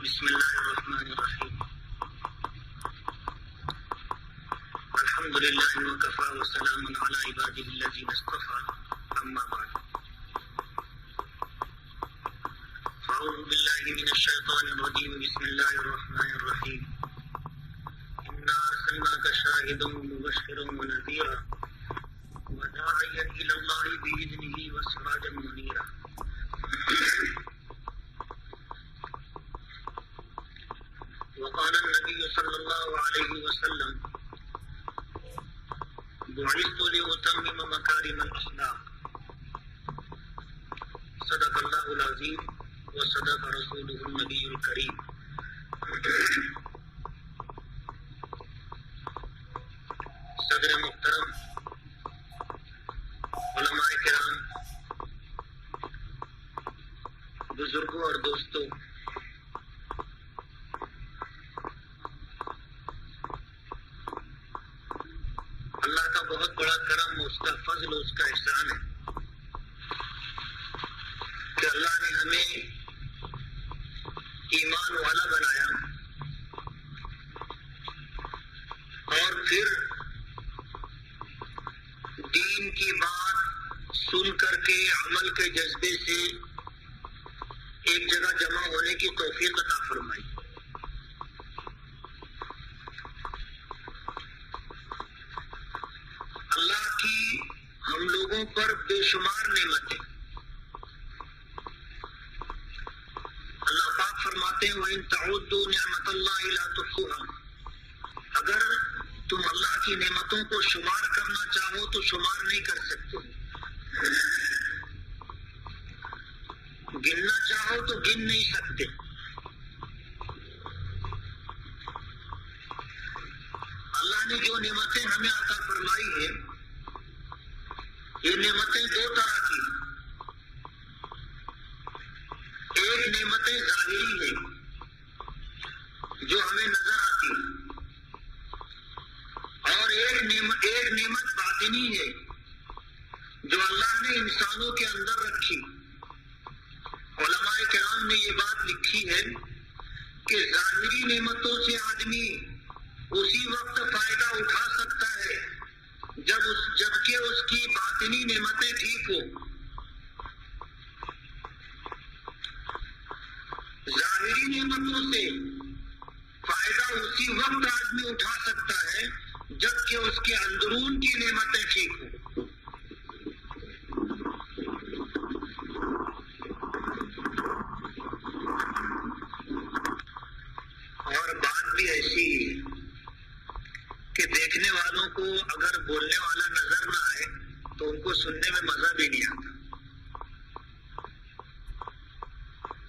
بسم اللہ الرحمن الرحیم الحمد للہ وکفی وسلام علی عباده الذین اصطفی اما بعد فاعوذ باللہ من الشیطان الرجیم بسم اللہ الرحمن الرحیم انا ارسلناک شاہدا ومبشرا ونذیرا وداعیا الی اللہ باذنہ وسراجا منیرا وقال النبي صلى الله عليه وسلم بعثت لأتمم مكارم الأخلاق صدق الله العظيم وصدق رسوله النبي الكريم صدر محترم علماء کرام بزرگوں اور دوستوں، اللہ کا بہت بڑا کرم، اس کا فضل، اس کا احسان ہے کہ اللہ نے ہمیں ایمان والا بنایا اور پھر دین کی بات سن کر کے عمل کے جذبے سے ایک جگہ جمع ہونے کی توفیق عطا فرمائی۔ اللہ کی ہم لوگوں پر بے شمار نعمتیں۔ اللہ پاک فرماتے ہیں وَإِن تَعُدُّوا نِعْمَتَ اللَّهِ لَا تُحْصُوهَا، اگر تم اللہ کی نعمتوں کو شمار کرنا چاہو تو شمار نہیں کر سکتے، گننا چاہو تو گن نہیں سکتے۔ اللہ نے جو نعمتیں ہمیں عطا فرمائی ہیں، یہ نعمتیں دو طرح کی، ایک نعمتیں ظاہری ہیں جو ہمیں نظر آتی ہیں، اور ایک نعمت باطنی ہے جو اللہ نے انسانوں کے اندر رکھی۔ علماء کرام نے یہ بات لکھی ہے کہ ظاہری نعمتوں سے آدمی اسی وقت فائدہ اٹھا سکتا ہے جبکہ اس کی باطنی نعمتیں ٹھیک ہو۔ ظاہری نعمتوں سے فائدہ اسی وقت آدمی اٹھا سکتا ہے جبکہ اس کے اندرون کی نعمتیں ٹھیک ہوں۔ اور بات بھی ایسی ہے کہ دیکھنے والوں کو اگر بولنے والا نظر نہ آئے تو ان کو سننے میں مزہ بھی نہیں آتا۔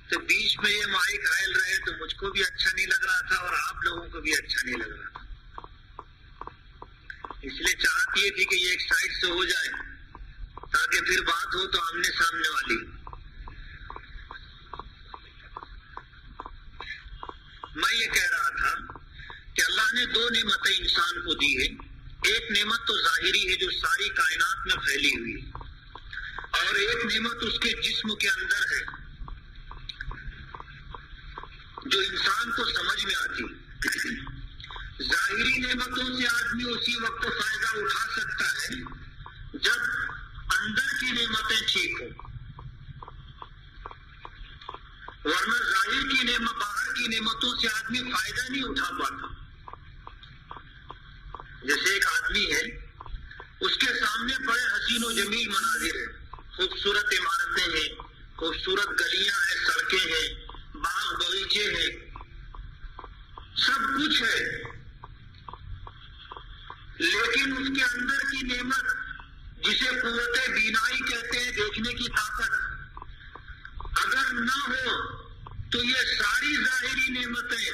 تو بیچ میں یہ مائک ہائل رہے تو مجھ کو بھی اچھا نہیں لگ رہا تھا اور آپ لوگوں کو بھی اچھا نہیں لگ رہا تھا، اس لیے چاہت یہ تھی کہ یہ ایک سائڈ سے ہو جائے تاکہ پھر بات ہو تو آمنے سامنے والی۔ میں یہ کہہ رہا تھا کہ اللہ نے دو نعمتیں انسان کو دی ہے، ایک نعمت تو ظاہری ہے جو ساری کائنات میں پھیلی ہوئی ہے، اور ایک نعمت اس کے جسم کے اندر ہے جو انسان کو سمجھ میں آتی۔ ظاہری نعمتوں سے آدمی اسی وقت فائدہ اٹھا سکتا ہے جب اندر کی نعمتیں ٹھیک ہوں، ورنہ ظاہر کی نعمت باہر کی نعمتوں سے آدمی فائدہ نہیں اٹھا پاتا۔ جیسے ایک آدمی ہے، اس کے سامنے بڑے حسین و جمیل مناظر ہیں، خوبصورت عمارتیں ہیں، خوبصورت گلیاں ہیں، سڑکیں ہیں، باغ باغیچے ہیں، سب کچھ ہے، لیکن اس کے اندر کی نعمت جسے قوت بینائی کہتے ہیں، دیکھنے کی طاقت، اگر نہ ہو تو یہ ساری ظاہری نعمتیں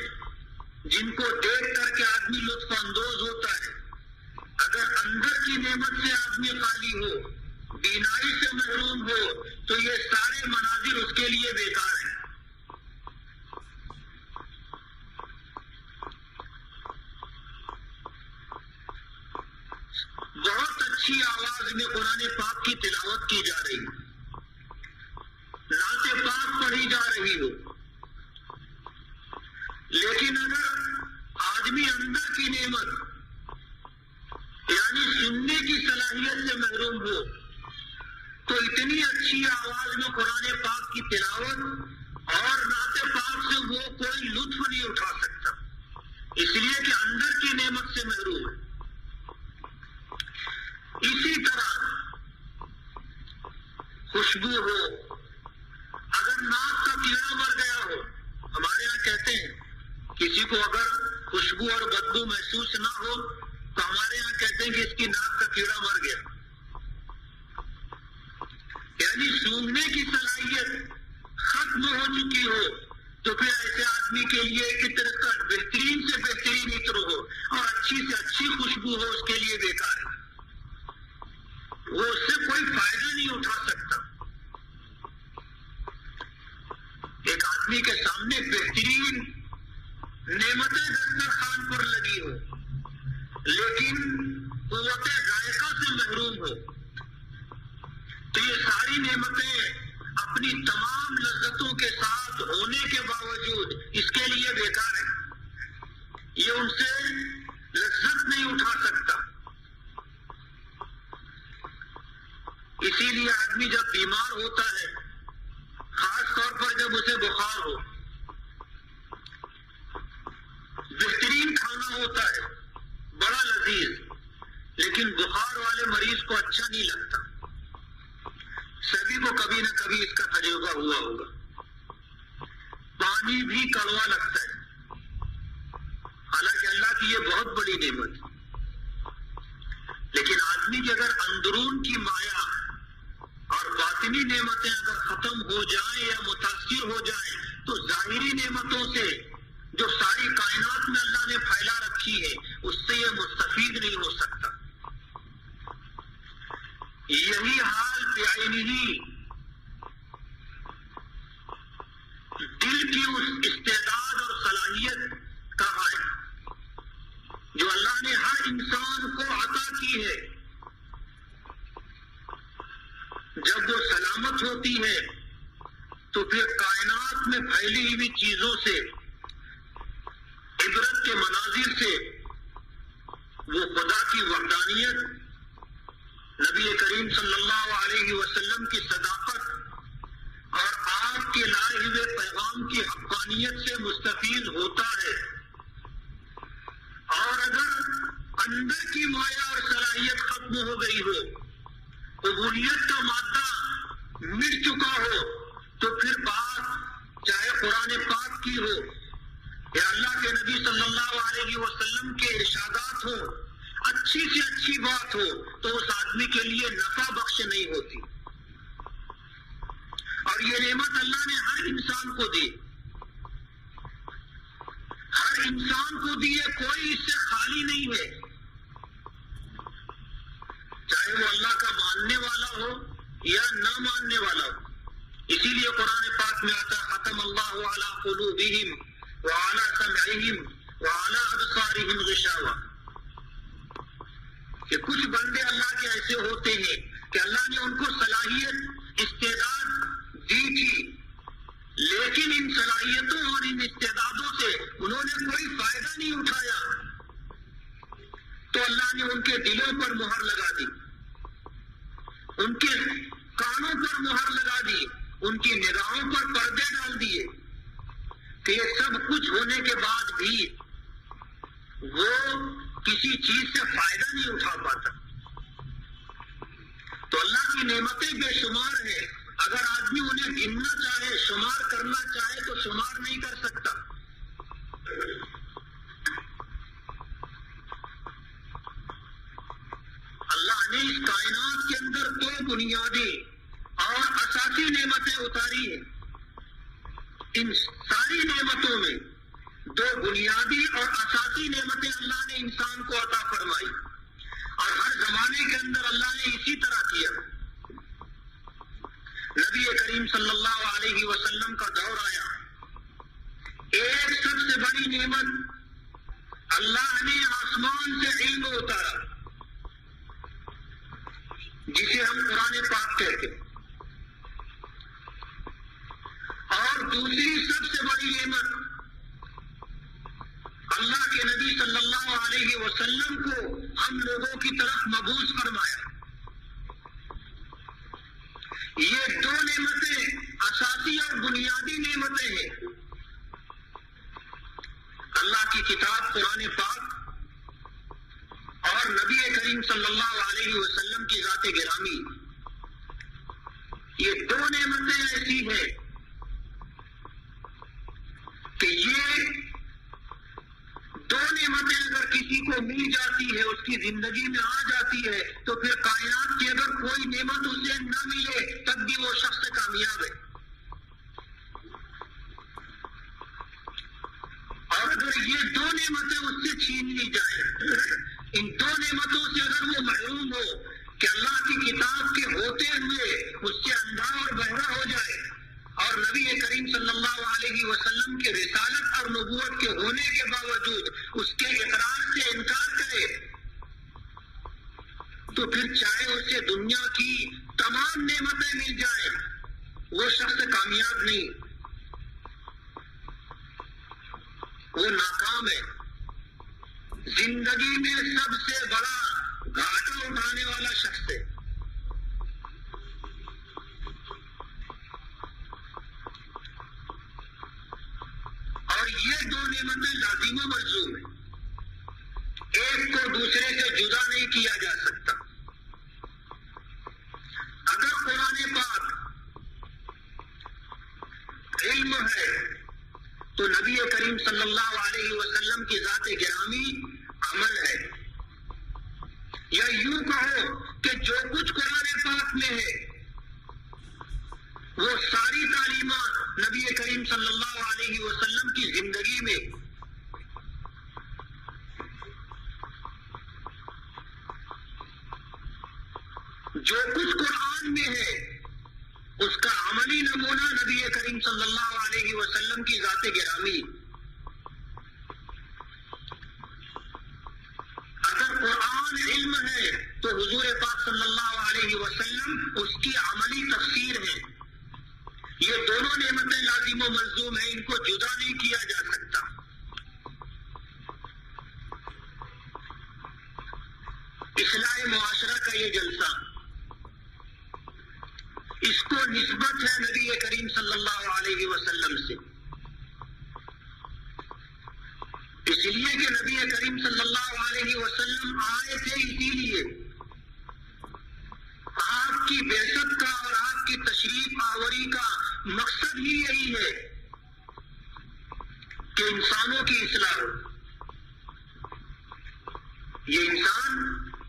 جن کو دیکھ کر کے آدمی لطف اندوز ہوتا ہے، اگر اندر کی نعمت سے آدمی خالی ہو، بینائی سے محروم ہو، تو یہ سارے مناظر اس کے لیے بیکار ہیں۔ بہت اچھی آواز میں قرآن پاک کی تلاوت کی جا رہی ہے، نعت پاک پڑھی جا رہی ہو، اچھی آواز میں قرآن پاک کی تلاوت اور نعت پاک سے وہ کوئی لطف نہیں اٹھا سکتا، اس لیے کہ اندر کی نعمت سے محروم ہے۔ اسی طرح خوشبو ہو، اگر ناک کا کیڑا مر گیا ہو، ہمارے یہاں کہتے ہیں کسی کو اگر خوشبو اور بدبو محسوس نہ ہو تو ہمارے یہاں کہتے ہیں کہ اس کی ناک کا کیڑا مر گیا، یعنی سونگنے کی صلاحیت ختم ہو چکی ہو تو پھر ایسے آدمی کے لیے عطر کا بہترین سے بہترین عطر ہو اور اچھی سے اچھی خوشبو ہو، اس کے لیے بیکار ہے، وہ اس سے کوئی فائدہ نہیں اٹھا سکتا۔ ایک آدمی کے سامنے بہترین نعمتیں دسترخوان پر لگی ہو لیکن قوت ذائقہ سے محروم ہو تو یہ ساری نعمتیں اپنی تمام لذتوں کے ساتھ ہونے کے باوجود اس کے لیے بیکار ہے، یہ ان سے لذت نہیں اٹھا سکتا۔ اسی لیے آدمی جب بیمار ہوتا ہے، خاص طور پر جب اسے بخار ہو، بہترین کھانا ہوتا ہے بڑا لذیذ، لیکن بخار والے مریض کو اچھا نہیں لگتا۔ سبھی کو کبھی نہ کبھی اس کا تجربہ ہوا ہوگا۔ پانی بھی کڑوا لگتا ہے، حالانکہ اللہ کی یہ بہت بڑی نعمت ہے، لیکن آدمی کی اگر اندرون کی مایا اور باطنی نعمتیں اگر ختم ہو جائیں یا متاثر ہو جائیں تو ظاہری نعمتوں سے جو ساری کائنات میں اللہ نے پھیلا رکھی ہے اس سے یہ مستفید نہیں ہو سکتا۔ یہی حال بعینہ دل کی اس استعداد اور صلاحیت کا ہے جو اللہ نے ہر انسان کو عطا کی ہے۔ جب وہ سلامت ہوتی ہے تو پھر کائنات میں پھیلی ہوئی چیزوں سے، عبرت کے مناظر سے وہ خدا کی وحدانیت، نبی کریم صلی اللہ علیہ وسلم کی صداقت اور آپ کے لائے ہوئے پیغام کی حقانیت سے مستفید ہوتا ہے۔ اور اگر اندر کی مایا اور صلاحیت ختم ہو گئی ہو، قبولیت کا مادہ مٹ چکا ہو، تو پھر بات چاہے قرآن پاک کی ہو یا اللہ کے نبی صلی اللہ علیہ وسلم کے ارشادات ہو، اچھی سے اچھی بات ہو تو اس آدمی کے لیے نفع بخش نہیں ہوتی۔ اور یہ نعمت اللہ نے ہر انسان کو دی، ہر انسان کو دی ہے، کوئی اس سے خالی نہیں ہے، چاہے وہ اللہ کا ماننے والا ہو یا نہ ماننے والا ہو۔ اسی لیے قرآن پاک میں آتا ختم اللہ علی قلوبہم وعلی سمعہم وعلی ابصارہم غشاوہ، کہ کچھ بندے اللہ کے ایسے ہوتے ہیں کہ اللہ نے ان کو صلاحیت، استعداد دی تھی، لیکن ان صلاحیتوں اور ان استعدادوں سے انہوں نے کوئی فائدہ نہیں اٹھایا، تو اللہ نے ان کے دلوں پر مہر لگا دی، ان کے کانوں پر مہر لگا دی، ان کی نگاہوں پر پردے ڈال دیے کہ یہ سب کچھ ہونے کے بعد بھی وہ کسی چیز سے فائدہ نہیں اٹھا پاتا۔ تو اللہ کی نعمتیں بے شمار ہیں، اگر آدمی انہیں گننا چاہے، شمار کرنا چاہے تو شمار نہیں کر سکتا۔ اللہ نے اس کائنات کے اندر دو بنیادی اور اساسی نعمتیں اتاری ہیں۔ ان ساری نعمتوں میں دو بنیادی اور اساسی نعمتیں اللہ نے انسان کو عطا فرمائی، اور ہر زمانے کے اندر اللہ نے اسی طرح کیا۔ نبی کریم صلی اللہ علیہ وسلم کا دور آیا، ایک سب سے بڑی نعمت اللہ نے آسمان سے علم اتارا، جسے ہم قرآن پاک کہتے ہیں، اور دوسری سب سے بڑی نعمت اللہ کے نبی صلی اللہ علیہ وسلم کو ہم لوگوں کی طرف مبعوث فرمایا۔ یہ دو قرآن پاک اور نبی کریم صلی اللہ علیہ وسلم کی ذات گرامی، یہ دو نعمتیں ایسی ہیں کہ یہ دو نعمتیں اگر کسی کو مل جاتی ہے، اس کی زندگی میں آ جاتی ہے، تو پھر کائنات کی اگر کوئی نعمت اسے نہ ملے تب بھی وہ شخص کامیاب ہے۔ اور اگر یہ دو نعمتیں اس سے چھین لی جائیں، ان دو نعمتوں سے اگر وہ محروم ہو کہ اللہ کی کتاب کے ہوتے ہوئے اس سے اندھا اور بہرا ہو جائے، اور نبی کریم صلی اللہ علیہ وسلم کے رسالت اور نبوت کے ہونے کے باوجود اس کے اقرار سے انکار کرے، تو پھر چاہے اسے دنیا کی تمام نعمتیں مل جائیں، وہ شخص کامیاب نہیں، وہ ناکام ہے۔ زندگی میں سب سے بڑا گھاٹا اٹھانے والا شخص ہے۔ اور یہ دو نعمتیں لازم و ملزوم ہیں، ایک کو دوسرے سے جدا نہیں کیا جا سکتا۔ اگر قرآن پاک علم ہے تو نبی کریم صلی اللہ علیہ وسلم کی ذات گرامی عمل ہے، یا یوں کہو کہ جو کچھ قرآن پاک میں ہے وہ ساری تعلیمات نبی کریم صلی اللہ علیہ وسلم کی زندگی میں جو کچھ قرآن میں ہے اس کا عملی نمونہ نبی کریم صلی اللہ علیہ وسلم کی ذات گرامی۔ اگر قرآن علم ہے تو حضور پاک صلی اللہ علیہ وسلم اس کی عملی تفسیر ہے۔ یہ دونوں نعمتیں لازم و ملزوم ہیں، ان کو جدا نہیں کیا جا سکتا۔ اصلاح معاشرہ کا یہ جلسہ، اس کو نسبت ہے نبی کریم صلی اللہ علیہ وسلم سے، اس لیے کہ نبی کریم صلی اللہ علیہ وسلم آئے تھے اسی لیے۔ آپ کی بعثت کا اور آپ کی تشریف آوری کا مقصد ہی یہی ہے کہ انسانوں کی اصلاح ہو، یہ انسان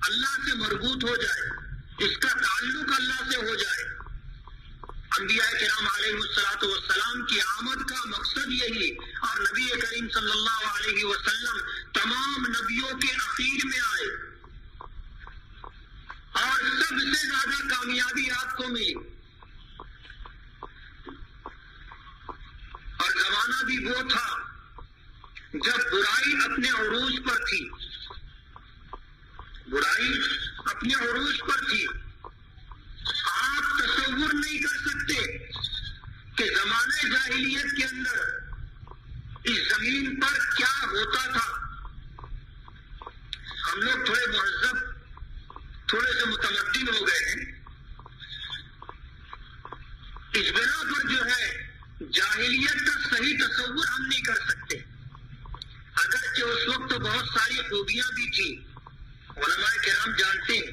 اللہ سے مربوط ہو جائے، اس کا تعلق اللہ سے ہو جائے۔ انبیاء کرام علیہ السلام کی آمد کا مقصد یہی، اور نبی کریم صلی اللہ علیہ وسلم تمام نبیوں کے اخیر میں آئے، اور سب سے زیادہ کامیابی آپ کو ملی۔ اور زمانہ بھی وہ تھا جب برائی اپنے عروج پر تھی، برائی اپنے عروج پر تھی۔ آپ تصور نہیں کر سکتے کہ زمانے جاہلیت کے اندر اس زمین پر کیا ہوتا تھا۔ ہم لوگ تھوڑے مہذب، تھوڑے سے متمدن ہو گئے ہیں، اس بنا پر جو ہے جاہلیت کا صحیح تصور ہم نہیں کر سکتے، اگرچہ اس وقت تو بہت ساری خوبیاں بھی تھیں، علماء کرام جانتے ہیں،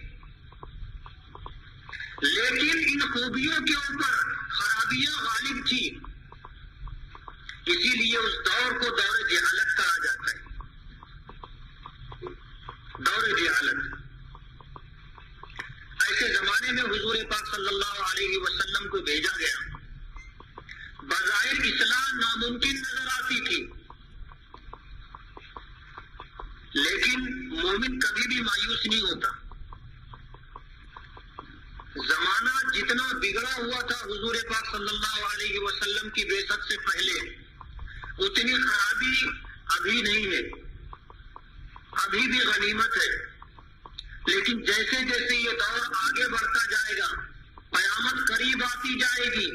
لیکن ان خوبیوں کے اوپر خرابیاں غالب تھی، اسی لیے اس دور کو دور جہالت کہا جاتا ہے۔ دور جہالت، ایسے زمانے میں حضور پاک صلی اللہ علیہ وسلم کو بھیجا گیا، بظاہر اصلاح ناممکن نظر آتی تھی، لیکن مومن کبھی بھی مایوس نہیں ہوتا۔ زمانہ جتنا بگڑا ہوا تھا حضور پاک صلی اللہ علیہ وسلم کی بعثت سے پہلے، اتنی خرابی ابھی نہیں ہے، ابھی بھی غنیمت ہے، لیکن جیسے جیسے یہ دور آگے بڑھتا جائے گا، قیامت قریب آتی جائے گی،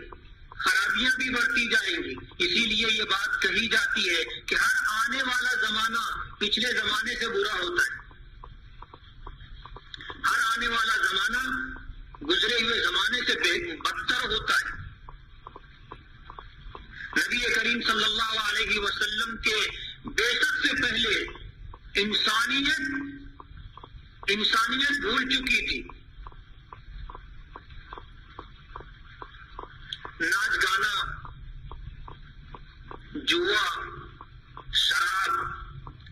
خرابیاں بھی بڑھتی جائیں گی۔ اسی لیے یہ بات کہی جاتی ہے کہ ہر آنے والا زمانہ پچھلے زمانے سے برا ہوتا ہے، ہر آنے والا زمانہ گزرے ہوئے زمانے سے بدتر ہوتا ہے۔ نبی کریم صلی اللہ علیہ وسلم کے بعثت سے پہلے انسانیت بھول چکی تھی. ناچ گانا، جوا، شراب،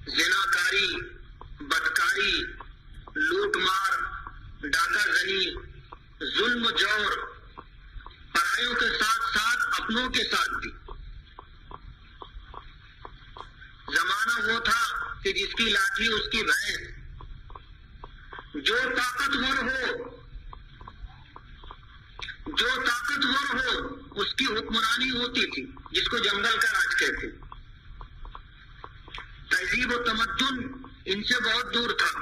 زناکاری، بدکاری، لوٹ مار، ڈاکہ زنی، ظلم و جور، پرایوں کے ساتھ ساتھ اپنوں کے ساتھ بھی. زمانہ وہ تھا کہ جس کی لاٹھی اس کی بھینس. جو طاقتور ہو اس کی حکمرانی ہوتی تھی، جس کو جنگل کا راج کہتے. تہذیب و تمدن ان سے بہت دور تھا.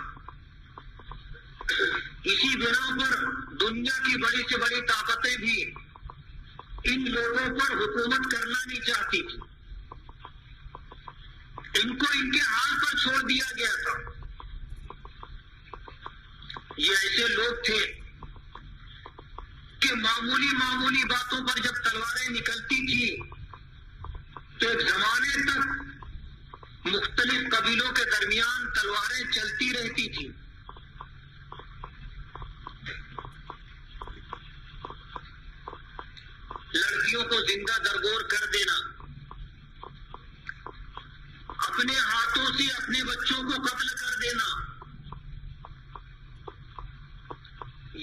اسی بنا پر دنیا کی بڑی سے بڑی طاقتیں بھی ان لوگوں پر حکومت کرنا نہیں چاہتی تھی. ان کو ان کے حال پر چھوڑ دیا گیا تھا. یہ ایسے لوگ تھے کہ معمولی باتوں پر جب تلواریں نکلتی تھی تو ایک زمانے تک مختلف قبیلوں کے درمیان تلواریں چلتی رہتی تھی. لڑکیوں کو زندہ درگور کر دینا، اپنے ہاتھوں سے اپنے بچوں کو قتل کر دینا،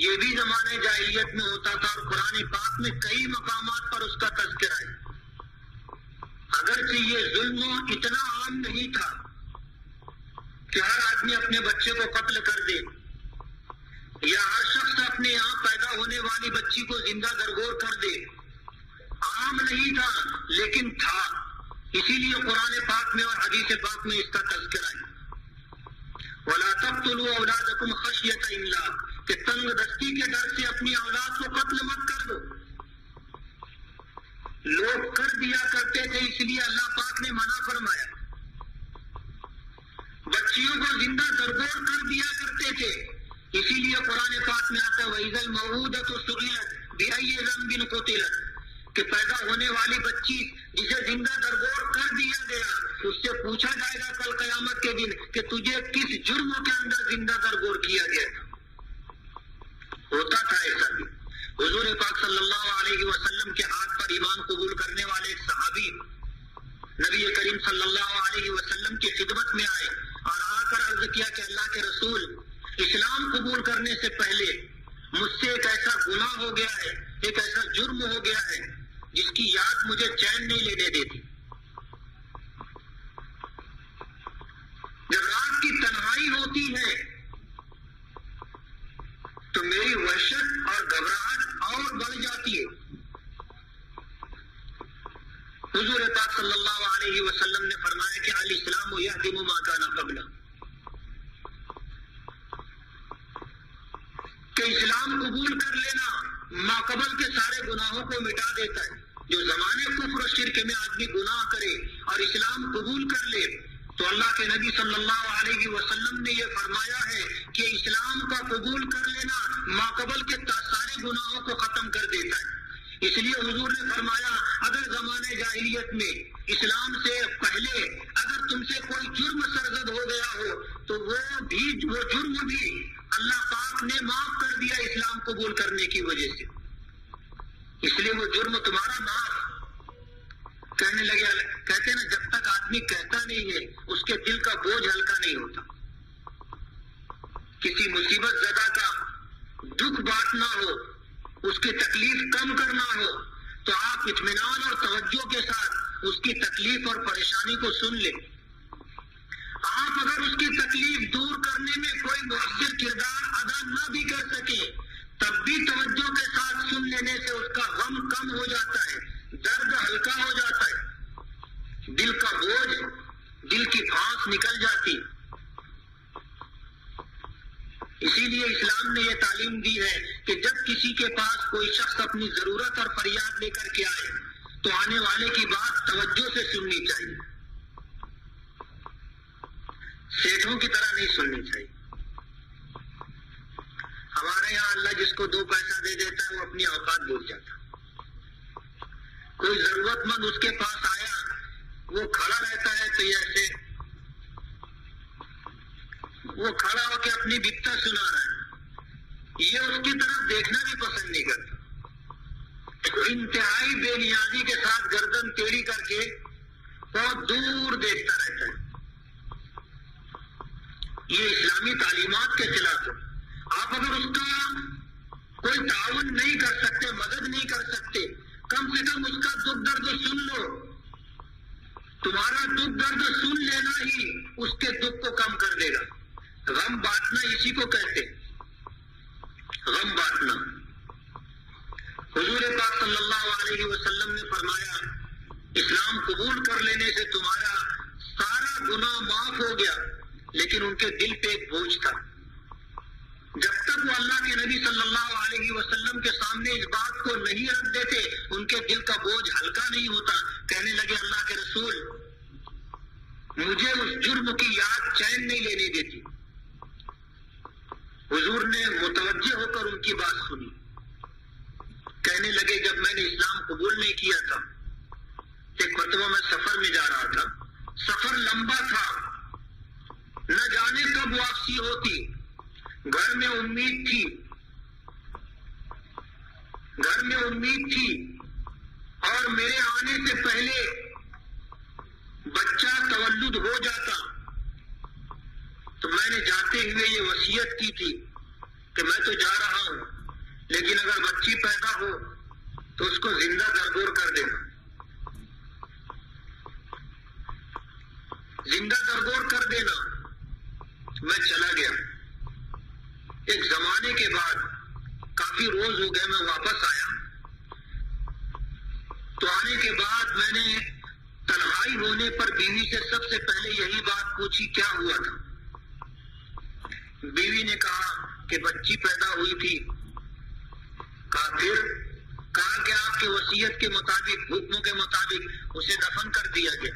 یہ بھی زمانے جاہلیت میں ہوتا تھا. اور قرآن پاک میں کئی مقامات پر اس کا تذکرہ ہے. اگرچہ یہ ظلم اتنا عام نہیں تھا کہ ہر آدمی اپنے بچے کو قتل کر دے، یا ہر شخص اپنے یہاں پیدا ہونے والی بچی کو زندہ درگور کر دے. عام نہیں تھا لیکن تھا. اسی لیے قرآن پاک میں اور حدیث پاک میں اس کا تذکرہ ہے. وَلَا تَقْتُلُوا أَوْلَادَكُمْ خَشْيَةَ إِمْلَاقٍ، کہ تنگ دستی کے ڈر سے اپنی اولاد کو قتل مت کر دو. لوگ کر دیا کرتے تھے، اس لیے اللہ پاک نے منع فرمایا. بچیوں کو زندہ درگور کر دیا کرتے تھے، اسی لیے قرآن پاک میں آتا ہے وَإِذَا الْمَوْءُودَةُ سُئِلَتْ بِأَيِّ ذَنبٍ قُتِلَتْ، کہ پیدا ہونے والی بچی جسے زندہ درگور کر دیا گیا اس سے پوچھا جائے گا کل قیامت کے دن کہ تجھے کس جرم کے اندر زندہ درگور کیا گیا تھا. ہوتا تھا ایسا بھی. حضور پاک صلی اللہ علیہ وسلم کے ہاتھ پر ایمان قبول کرنے والے ایک صحابی نبی کریم صلی اللہ علیہ وسلم کی خدمت میں آئے اور آ کر عرض کیا کہ اللہ کے رسول، اسلام قبول کرنے سے پہلے مجھ سے ایک ایسا گناہ ہو گیا ہے، ایک ایسا جرم ہو گیا ہے جس کی یاد مجھے چین نہیں لینے دیتی. جب رات کی تنہائی ہوتی ہے تو میری وحشت اور گھبراہٹ اور بڑھ جاتی ہے. حضور پاک صلی اللہ علیہ وسلم نے فرمایا کہ الاسلام یہدم ما کان قبلہ، کہ اسلام قبول کر لینا ماقبل کے سارے گناہوں کو مٹا دیتا ہے. جو زمانے کفر و شرک میں آدمی گناہ کرے اور اسلام قبول کر لے تو اللہ کے نبی صلی اللہ علیہ وسلم نے یہ فرمایا ہے کہ اسلام کا قبول کر لینا ماقبل کے سارے گناہوں کو ختم کر دیتا ہے. اس لیے حضور نے فرمایا اگر زمانے جاہلیت میں اسلام سے پہلے اگر تم سے کوئی جرم سرزد ہو گیا ہو تو وہ جرم بھی اللہ پاک نے معاف کر دیا اسلام قبول کرنے کی وجہ سے. اس لیے وہ جرم تمہارا معاف. کہنے لگے، کہتے نا جب تک آدمی کہتا نہیں ہے اس کے دل کا بوجھ ہلکا نہیں ہوتا. کسی مصیبت زدہ کا دکھ بانٹنا ہو، اس کی تکلیف کم کرنا ہو تو آپ اطمینان اور توجہ کے ساتھ اس کی تکلیف اور پریشانی کو سن لیں. آپ اگر اس کی تکلیف دور کرنے میں کوئی مؤثر کردار ادا نہ بھی کر سکیں تب بھی توجہ کے ساتھ سن لینے سے اس کا غم کم ہو جاتا ہے، درد ہلکا ہو جاتا ہے، دل کا بوجھ، دل کی پھانس نکل جاتی. اسی لیے اسلام نے یہ تعلیم دی ہے کہ جب کسی کے پاس کوئی شخص اپنی ضرورت اور فریاد لے کر کے آئے تو آنے والے کی بات توجہ سے سننی چاہیے، سیٹھوں کی طرح نہیں سننی چاہیے. ہمارے یہاں اللہ جس کو 2 پیسہ دے دیتا ہے وہ اپنی اوقات بھول جاتا. کوئی ضرورت مند اس کے پاس آیا، وہ کھڑا رہتا ہے تو یہ ایسے بہت دور دیکھتا رہتا ہے. یہ اسلامی تعلیمات کے خلاف ہے. آپ اگر اس کا کوئی تعاون نہیں کر سکتے، مدد نہیں کر سکتے، کم سے کم اس کا دکھ درد سن لو. تمہارا دکھ درد سن لینا ہی اس کے دکھ کو کم کر دے گا. غم بانٹنا اسی کو کہتے، غم بانٹنا. حضور پاک صلی اللہ علیہ وسلم نے فرمایا اسلام قبول کر لینے سے تمہارا سارا گناہ معاف ہو گیا، لیکن ان کے دل پہ ایک بوجھ تھا. جب تک وہ اللہ کے نبی صلی اللہ علیہ وسلم کے سامنے اس بات کو نہیں رکھ دیتے ان کے دل کا بوجھ ہلکا نہیں ہوتا. کہنے لگے اللہ کے رسول مجھے اس جرم کی یاد چین نہیں لینے دیتی. حضور نے متوجہ ہو کر ان کی بات سنی. کہنے لگے جب میں نے اسلام قبول نہیں کیا تھا، ایک مرتبہ میں سفر میں جا رہا تھا، سفر لمبا تھا، نہ جانے کب واپسی ہوتی. گھر میں امید تھی اور میرے آنے سے پہلے بچہ تولد ہو جاتا تو میں نے جاتے ہوئے یہ وصیت کی تھی کہ میں تو جا رہا ہوں، لیکن اگر بچی پیدا ہو تو اس کو زندہ درگور کر دینا. زندہ درگور کر دینا. میں چلا گیا. ایک زمانے کے بعد کافی روز ہو گئے میں واپس آیا تو آنے کے بعد میں نے تنہائی ہونے پر بیوی سے سب سے پہلے یہی بات پوچھی کیا ہوا تھا. بیوی نے کہا کہ بچی پیدا ہوئی تھی. کہا کہ آپ کے وصیت کے مطابق، حکموں کے مطابق اسے دفن کر دیا گیا.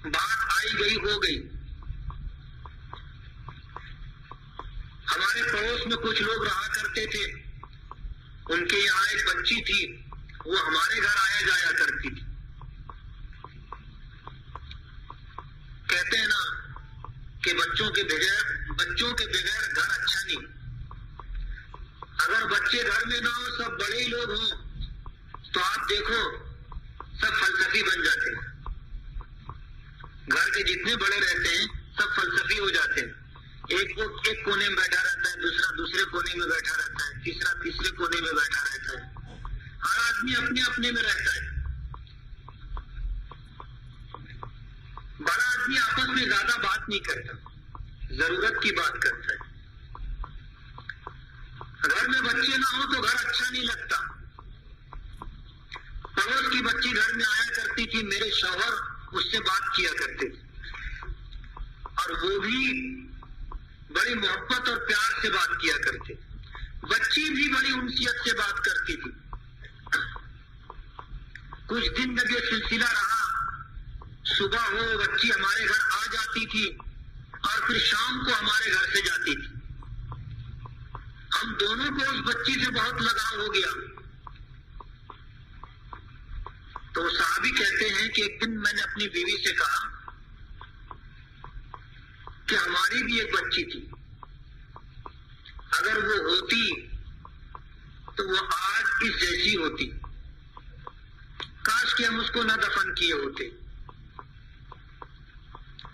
بات آئی گئی ہو گئی. ہمارے پڑوس میں کچھ لوگ رہا کرتے تھے، ان کے یہاں ایک بچی تھی، وہ ہمارے گھر آیا جایا کرتی تھی. کہتے ہیں نا کہ بچوں کے بغیر گھر اچھا نہیں. اگر بچے گھر میں نہ ہو، سب بڑے ہی لوگ ہوں تو آپ دیکھو سب فلسفی بن جاتے ہیں. گھر کے جتنے بڑے رہتے ہیں سب فلسفی ہو جاتے ہیں. ایک کونے میں بیٹھا رہتا ہے، دوسرا دوسرے کونے میں بیٹھا رہتا ہے، تیسرا تیسرے کونے میں بیٹھا رہتا ہے. ہر آدمی اپنے اپنے میں رہتا ہے. بڑا آدمی آپس میں زیادہ بات نہیں کرتا، ضرورت کی بات کرتا ہے. گھر میں بچے نہ ہو تو گھر اچھا نہیں لگتا. پڑوس کی بچی گھر میں آیا کرتی تھی، میرے شوہر اس سے بات کیا کرتے تھے اور وہ بھی بڑی محبت اور پیار سے بات کیا کرتے. بچی بھی بڑی انسیت سے بات کرتی تھی. کچھ دن تک یہ سلسلہ رہا. صبح ہو بچی ہمارے گھر آ جاتی تھی اور پھر شام کو ہمارے گھر سے جاتی تھی. ہم دونوں کو اس بچی سے بہت لگاؤ ہو گیا. تو صحابی کہتے ہیں کہ ایک دن میں نے اپنی بیوی سے کہا کہ ہماری بھی ایک بچی تھی، اگر وہ ہوتی تو وہ آج اس جیسی ہوتی. کاش کہ ہم اس کو نہ دفن کیے ہوتے،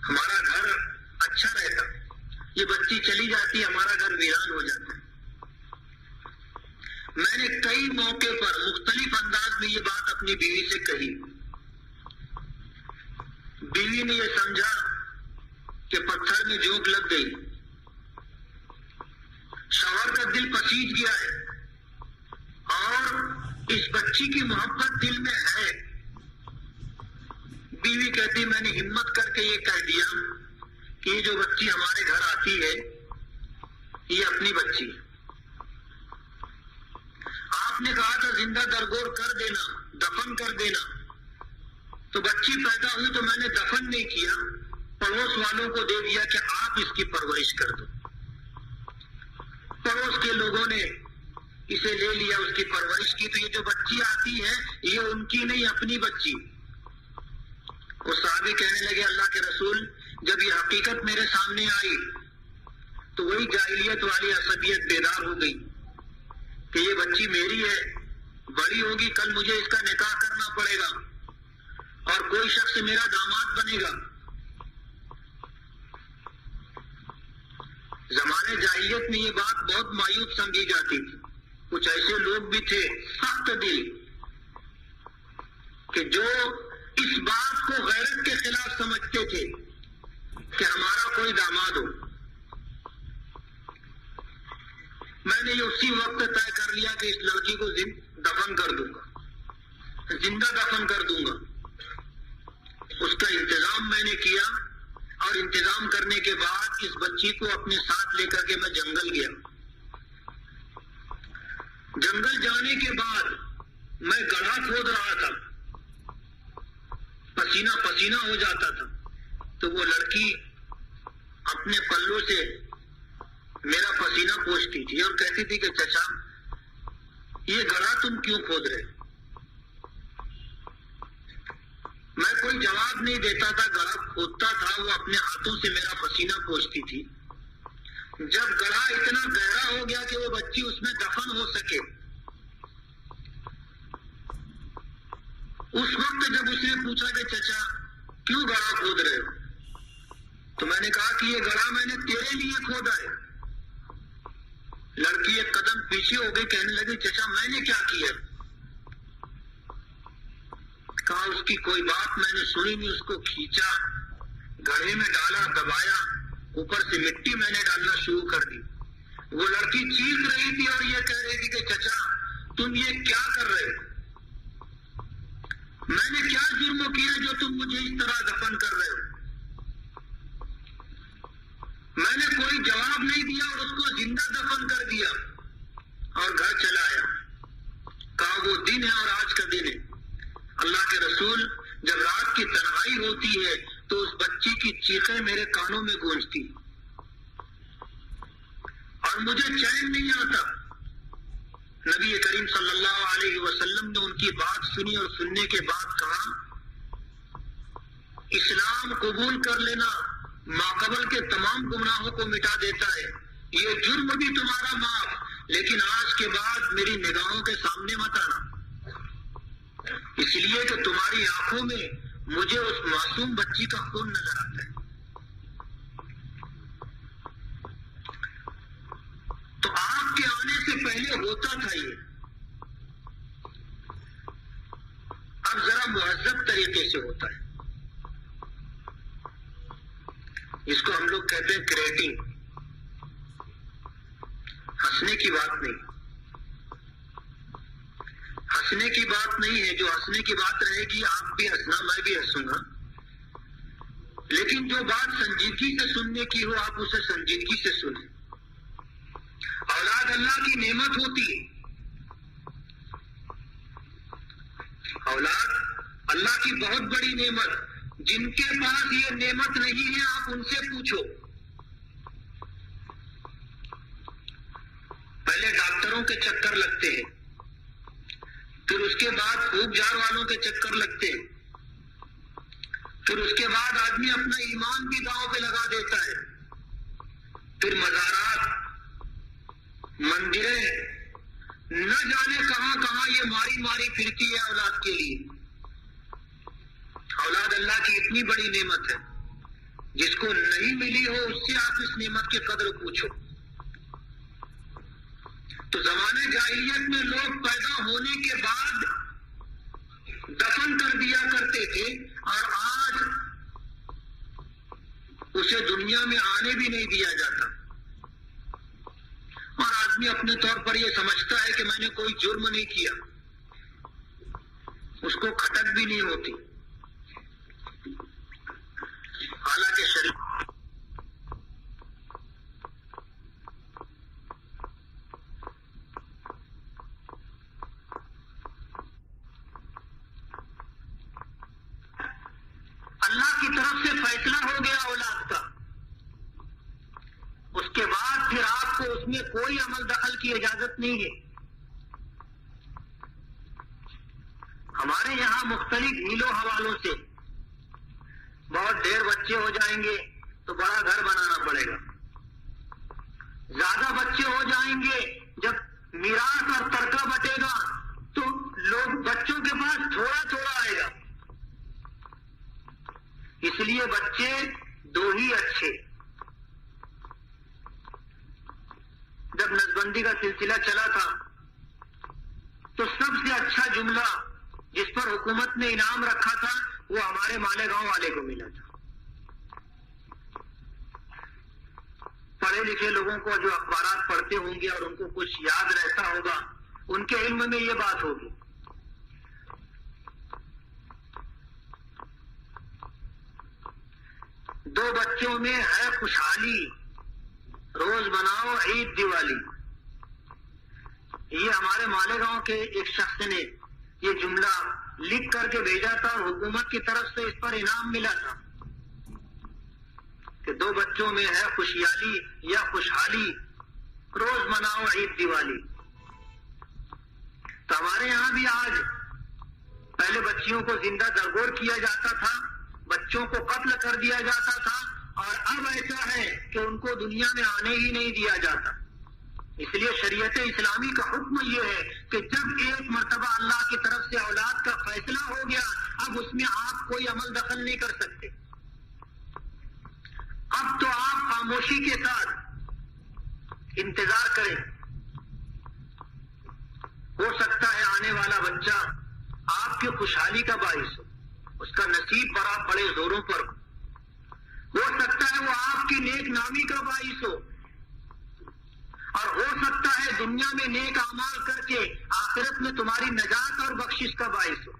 ہمارا گھر اچھا رہتا. یہ بچی چلی جاتی، ہمارا گھر ویران ہو جاتا. میں نے کئی موقع پر مختلف انداز میں یہ بات اپنی بیوی سے کہی. بیوی نے یہ سمجھا کہ پتھر میں جھونک لگ گئی. شوہر کا دل پسیج گیا ہے اور اس بچی کی محبت دل میں ہے. بیوی کہتی میں نے ہمت کر کے یہ کہہ دیا کہ یہ جو بچی ہمارے گھر آتی ہے یہ اپنی بچی ہے. آپ نے کہا تھا زندہ درگور کر دینا، دفن کر دینا. تو بچی پیدا ہوئی تو میں نے دفن نہیں کیا، پڑوس والوں کو دے دیا کہ آپ اس کی پرورش کر دو. پڑوس کے لوگوں نے اسے لے لیا، اس کی پرورش کی. تو یہ جو بچی آتی ہے یہ ان کی نہیں، اپنی بچی. وہ صحابی کہنے لگے اللہ کے رسول جب یہ حقیقت میرے سامنے آئی تو وہی جاہلیت والی عصبیت بیدار ہو گئی کہ یہ بچی میری ہے، بڑی ہوگی، کل مجھے اس کا نکاح کرنا پڑے گا اور کوئی شخص میرا داماد بنے گا. زمانے جاہلیت میں یہ بات بہت مایوب سمجھی جاتی تھی. کچھ ایسے لوگ بھی تھے سخت دل کہ جو اس بات کو غیرت کے خلاف سمجھتے تھے کہ ہمارا کوئی داماد ہو. میں نے اسی وقت طے کر لیا کہ اس لڑکی کو دفن کر دوں گا, زندہ دفن کر دوں گا. اس کا انتظام میں نے کیا اور انتظام کرنے کے بعد اس بچی کو اپنے ساتھ لے کر کے میں جنگل گیا. جنگل جانے کے بعد میں گڑھا کھود رہا تھا, پسینہ پسینہ ہو جاتا تھا. تو وہ لڑکی اپنے پلوں سے میرا پسینہ پوچھتی تھی اور کہتی تھی کہ چچا یہ گڑھا تم کیوں کھود رہے؟ میں کوئی جواب نہیں دیتا تھا. گڑھا کھودتا تھا, وہ اپنے ہاتھوں سے میرا پسینہ پوچھتی تھی. جب گڑھا اتنا گہرا ہو گیا کہ وہ بچی اس میں دفن ہو سکے, اس وقت جب اس نے پوچھا کہ چچا کیوں گڑھا کھود رہے ہو, تو میں نے کہا کہ یہ گڑھا میں نے تیرے لیے کھودا ہے. لڑکی ایک قدم پیچھے ہو گئی, کہنے لگی چچا میں نے کیا کیا؟ کہا اس کی کوئی بات میں نے سنی نہیں. اس کو کھینچا, گڑھے میں ڈالا, دبایا, اوپر سے مٹی میں نے ڈالنا شروع کر دی. وہ لڑکی چیخ رہی تھی اور یہ کہہ رہی تھی کہ چچا تم یہ کیا کر رہے ہو؟ میں نے کیا جرم کیا جو تم مجھے اس طرح دفن کر رہے ہو؟ میں نے کوئی جواب نہیں دیا اور اس کو زندہ دفن کر دیا اور گھر چلا آیا. کہا وہ دن ہے اور آج کا دن ہے. اللہ کے رسول جب رات کی تنہائی ہوتی ہے تو اس بچی کی چیخیں میرے کانوں میں گونجتی اور مجھے چین نہیں آتا. نبی کریم صلی اللہ علیہ وسلم نے ان کی بات سنی اور سننے کے بعد کہا اسلام قبول کر لینا ماقبل کے تمام گناہوں کو مٹا دیتا ہے. یہ جرم بھی تمہارا معاف, لیکن آج کے بعد میری نگاہوں کے سامنے مت آنا, اس لیے کہ تمہاری آنکھوں میں مجھے اس معصوم بچی کا خون نظر آتا ہے. تو آپ کے آنے سے پہلے ہوتا تھا یہ, اب ذرا مہذب طریقے سے ہوتا ہے. اس کو ہم لوگ کہتے ہیں کریٹنگ. ہنسنے کی بات نہیں, ہنسنے کی بات نہیں ہے. جو ہنسنے کی بات رہے گی آپ بھی ہنسنا, میں بھی ہنسوں گا, لیکن جو بات سنجیدگی سے سننے کی ہو آپ اسے سنجیدگی سے سنیں. اولاد اللہ کی نعمت ہوتی ہے. اولاد اللہ کی بہت بڑی نعمت. جن کے پاس یہ نعمت نہیں ہے آپ ان سے پوچھو. پہلے ڈاکٹروں کے چکر لگتے ہیں, پھر اس کے بعد پھوک جھاڑ والوں کے چکر لگتے ہیں, پھر اس کے بعد آدمی اپنا ایمان بھی داؤں پہ لگا دیتا ہے, پھر مزارات, مندریں, نہ جانے کہاں کہاں یہ ماری ماری پھرتی ہے اولاد کے لیے. اولاد اللہ کی اتنی بڑی نعمت ہے, جس کو نہیں ملی ہو اس سے آپ اس نعمت کی قدر پوچھو. تو زمانے جاہلیت میں لوگ پیدا ہونے کے بعد دفن کر دیا کرتے تھے اور آج اسے دنیا میں آنے بھی نہیں دیا جاتا. اور آدمی اپنے طور پر یہ سمجھتا ہے کہ میں نے کوئی جرم نہیں کیا, اس کو کھٹک بھی نہیں ہوتی. حالانکہ شریعت اللہ کی طرف سے فیصلہ ہو گیا اولاد کا, اس کے بعد پھر آپ کو اس میں کوئی عمل دخل کی اجازت نہیں ہے. ہمارے یہاں مختلف ہیلوں حوالوں سے بہت ڈھیر بچے ہو جائیں گے تو بڑا گھر بنانا پڑے گا, زیادہ بچے ہو جائیں گے جب میراث اور ترکہ بٹے گا تو لوگ بچوں کے پاس تھوڑا تھوڑا آئے گا, اس لیے بچے دو ہی اچھے. جب نسبندی کا سلسلہ چلا تھا تو سب سے اچھا جملہ جس پر حکومت نے انعام رکھا تھا وہ ہمارے مالیگاؤں والے کو ملا تھا. پڑھے لکھے لوگوں کو جو اخبارات پڑھتے ہوں گے اور ان کو کچھ یاد رہتا ہوگا ان کے علم میں یہ بات ہوگی. دو بچوں میں ہے خوشحالی، روز مناؤ عید دیوالی. یہ ہمارے مالیگاؤں کے ایک شخص نے یہ جملہ لکھ کر کے بھیجا تھا اور حکومت کی طرف سے اس پر انعام ملا تھا کہ دو بچوں میں ہے خوشحالی یا خوشحالی، روز مناؤ عید دیوالی. تو ہمارے یہاں بھی آج پہلے بچیوں کو زندہ درگور کیا جاتا تھا، بچوں کو قتل کر دیا جاتا تھا، اور اب ایسا ہے کہ ان کو دنیا میں آنے ہی نہیں دیا جاتا. اس لیے شریعت اسلامی کا حکم یہ ہے کہ جب ایک مرتبہ اللہ کی طرف سے اولاد کا فیصلہ ہو گیا اب اس میں آپ کوئی عمل دخل نہیں کر سکتے. اب تو آپ خاموشی کے ساتھ انتظار کریں. ہو سکتا ہے آنے والا بچہ آپ کی خوشحالی کا باعث ہو، اس کا نصیب بڑے زوروں پر ہو سکتا ہے وہ آپ کی نیک نامی کا باعث ہو، اور ہو سکتا ہے دنیا میں نیک اعمال کر کے آخرت میں تمہاری نجات اور بخشش کا باعث ہو.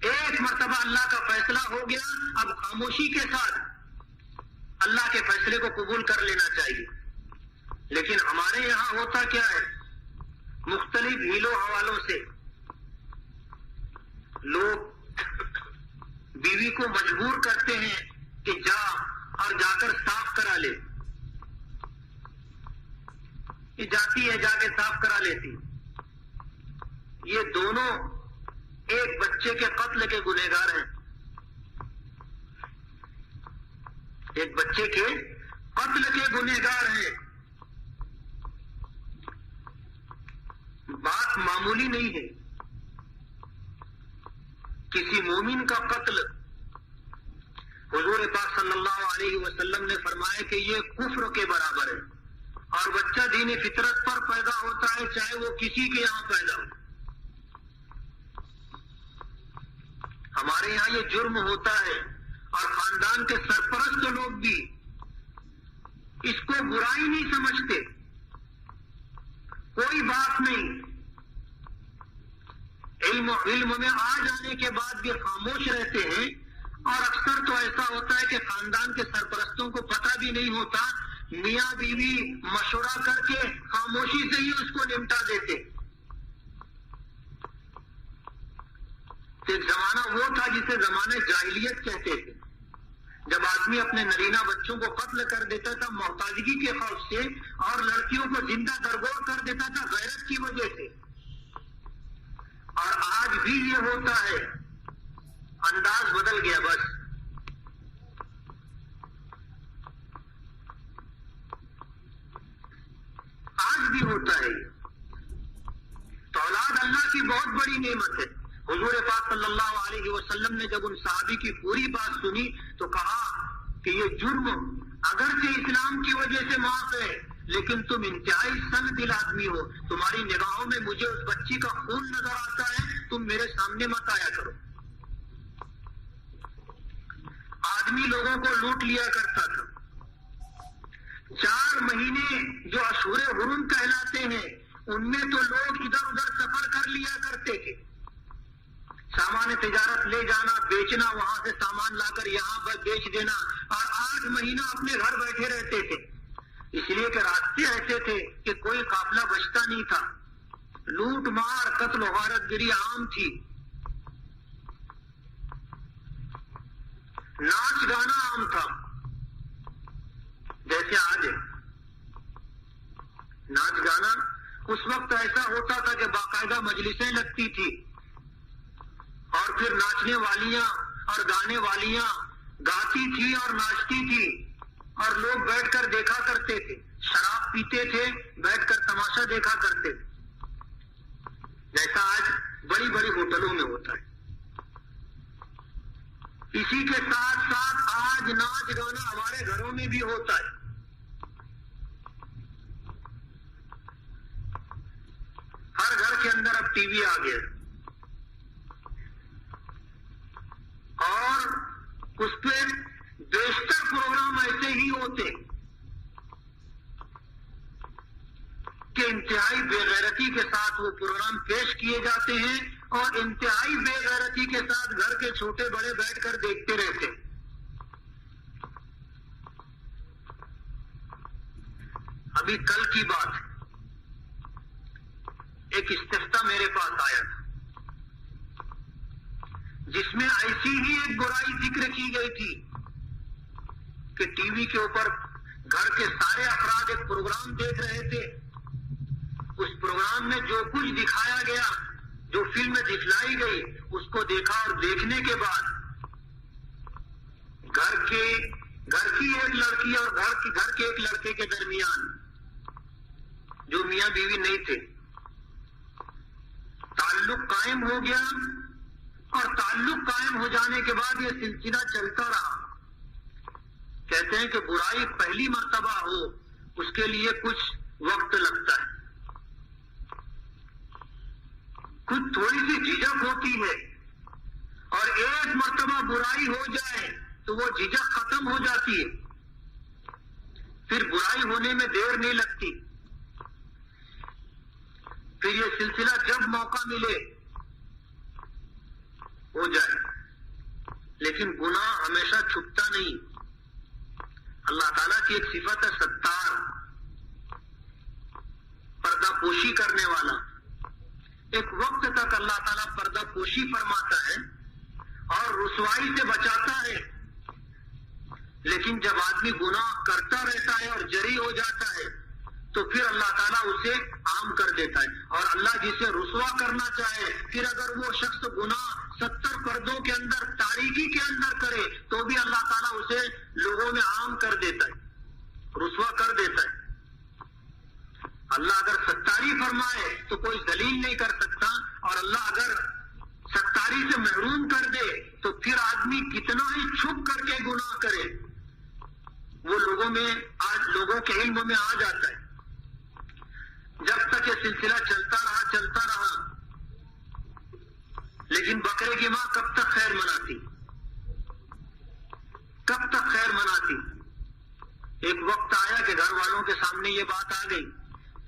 ایک مرتبہ اللہ کا فیصلہ ہو گیا، اب خاموشی کے ساتھ اللہ کے فیصلے کو قبول کر لینا چاہیے. لیکن ہمارے یہاں ہوتا کیا ہے، مختلف ہیلوں حوالوں سے لوگ بیوی کو مجبور کرتے ہیں کہ جا کر صاف کرا لے. یہ جاتی ہے، جا کے صاف کرا لیتی. یہ دونوں ایک بچے کے قتل کے گنہگار ہیں. ایک بچے کے قتل کے گنہگار ہیں. بات معمولی نہیں ہے. کسی مومن کا قتل، حضور پاک صلی اللہ علیہ وسلم نے فرمایا کہ یہ کفر کے برابر ہے. اور بچہ دین فطرت پر پیدا ہوتا ہے چاہے وہ کسی کے یہاں پیدا ہو. ہمارے یہاں یہ جرم ہوتا ہے اور خاندان کے سرپرست لوگ بھی اس کو برائی نہیں سمجھتے. کوئی بات نہیں، علم میں آ جانے کے بعد بھی خاموش رہتے ہیں. اور اکثر تو ایسا ہوتا ہے کہ خاندان کے سرپرستوں کو پتہ بھی نہیں ہوتا، میاں بیوی مشورہ کر کے خاموشی سے ہی اس کو نمٹا دیتے. ایک زمانہ وہ تھا جسے زمانہ جاہلیت کہتے تھے، جب آدمی اپنے نرینہ بچوں کو قتل کر دیتا تھا محتاجگی کے خوف سے، اور لڑکیوں کو زندہ درگور کر دیتا تھا غیرت کی وجہ سے. اور آج بھی یہ ہوتا ہے، انداز بدل گیا بس. آج بھی ہوتا ہے. تو اولاد اللہ کی بہت بڑی نعمت ہے. حضور پاک صلی اللہ علیہ وسلم نے جب ان صحابی کی پوری بات سنی تو کہا کہ یہ جرم اگرچہ اسلام کی وجہ سے معاف ہے، لیکن تم انتہائی سن دل آدمی ہو. تمہاری نگاہوں میں مجھے اس بچی کا خون نظر آتا ہے، تم میرے سامنے مت آیا کرو. آدمی لوگوں کو لوٹ لیا کرتا تھا. 4 مہینے جو اشہر حرم کہلاتے ہیں ان میں تو لوگ ادھر ادھر سفر کر لیا کرتے تھے. سامان تجارت لے جانا، بیچنا، وہاں سے سامان لا کر یہاں پر بیچ دینا، اور 8 مہینہ اپنے گھر بیٹھے رہتے تھے. اس لیے کہ راستے ایسے تھے کہ کوئی قافلہ بچتا نہیں تھا. لوٹ مار، قتل و غارت گری عام تھی. ناچ گانا عام تھا جیسے آج ہے. ناچ گانا اس وقت ایسا ہوتا تھا کہ باقاعدہ مجلسیں لگتی تھی، اور پھر ناچنے والیاں اور گانے والیاں گاتی تھی اور ناچتی تھی، اور لوگ بیٹھ کر دیکھا کرتے تھے. شراب پیتے تھے، بیٹھ کر تماشا دیکھا کرتے تھے، جیسا آج بڑی بڑی ہوٹلوں میں ہوتا ہے. اسی کے ساتھ ساتھ آج ناچ گانا ہمارے گھروں میں بھی ہوتا ہے. ہر گھر کے اندر اب ٹی وی آ گیا اور اس پہ بیشتر پروگرام ایسے ہی ہوتے کہ انتہائی بے غیرتی کے ساتھ وہ پروگرام پیش کیے جاتے ہیں اور انتہائی بے غیرتی کے ساتھ گھر کے چھوٹے بڑے بیٹھ کر دیکھتے رہتے. ابھی کل کی بات ہے، ایک استفتاء میرے پاس آیا تھا جس میں ایسی ہی ایک برائی ذکر کی گئی تھی کہ ٹی وی کے اوپر گھر کے سارے افراد ایک پروگرام دیکھ رہے تھے. اس پروگرام میں جو کچھ دکھایا گیا، جو فلم دکھلائی گئی، اس کو دیکھا اور دیکھنے کے بعد گھر کی ایک لڑکی اور گھر کے ایک لڑکے کے درمیان جو میاں بیوی نہیں تھے، تعلق قائم ہو گیا اور تعلق قائم ہو جانے کے بعد یہ سلسلہ چلتا رہا. کہتے ہیں کہ برائی پہلی مرتبہ ہو اس کے لیے کچھ وقت لگتا ہے، کچھ تھوڑی سی جھجک ہوتی ہے، اور ایک مرتبہ برائی ہو جائے تو وہ جھجک ختم ہو جاتی ہے، پھر برائی ہونے میں دیر نہیں لگتی. پھر یہ سلسلہ جب موقع ملے ہو جائے. لیکن گناہ ہمیشہ چھپتا نہیں. اللہ تعالیٰ کی ایک صفت ہے ستار، پردہ پوشی کرنے والا. ایک وقت تک اللہ تعالیٰ پردہ پوشی فرماتا ہے اور رسوائی سے بچاتا ہے، لیکن جب آدمی گناہ کرتا رہتا ہے اور جری ہو جاتا ہے تو پھر اللہ تعالیٰ اسے عام کر دیتا ہے. اور اللہ جسے رسوا کرنا چاہے، پھر اگر وہ شخص گناہ 70 پردوں کے اندر تاریکی کے اندر کرے تو بھی اللہ تعالیٰ اسے لوگوں میں عام کر دیتا ہے، رسوا کر دیتا ہے. اللہ اگر ستاری فرمائے تو کوئی ذلیل نہیں کر سکتا، اور اللہ اگر ستاری سے محروم کر دے تو پھر آدمی کتنا ہی چھپ کر کے گناہ کرے وہ لوگوں کے علم میں آ جاتا ہے. جب تک یہ سلسلہ چلتا رہا لیکن بکرے کی ماں کب تک خیر مناتی؟ ایک وقت آیا کہ گھر والوں کے سامنے یہ بات آ گئی،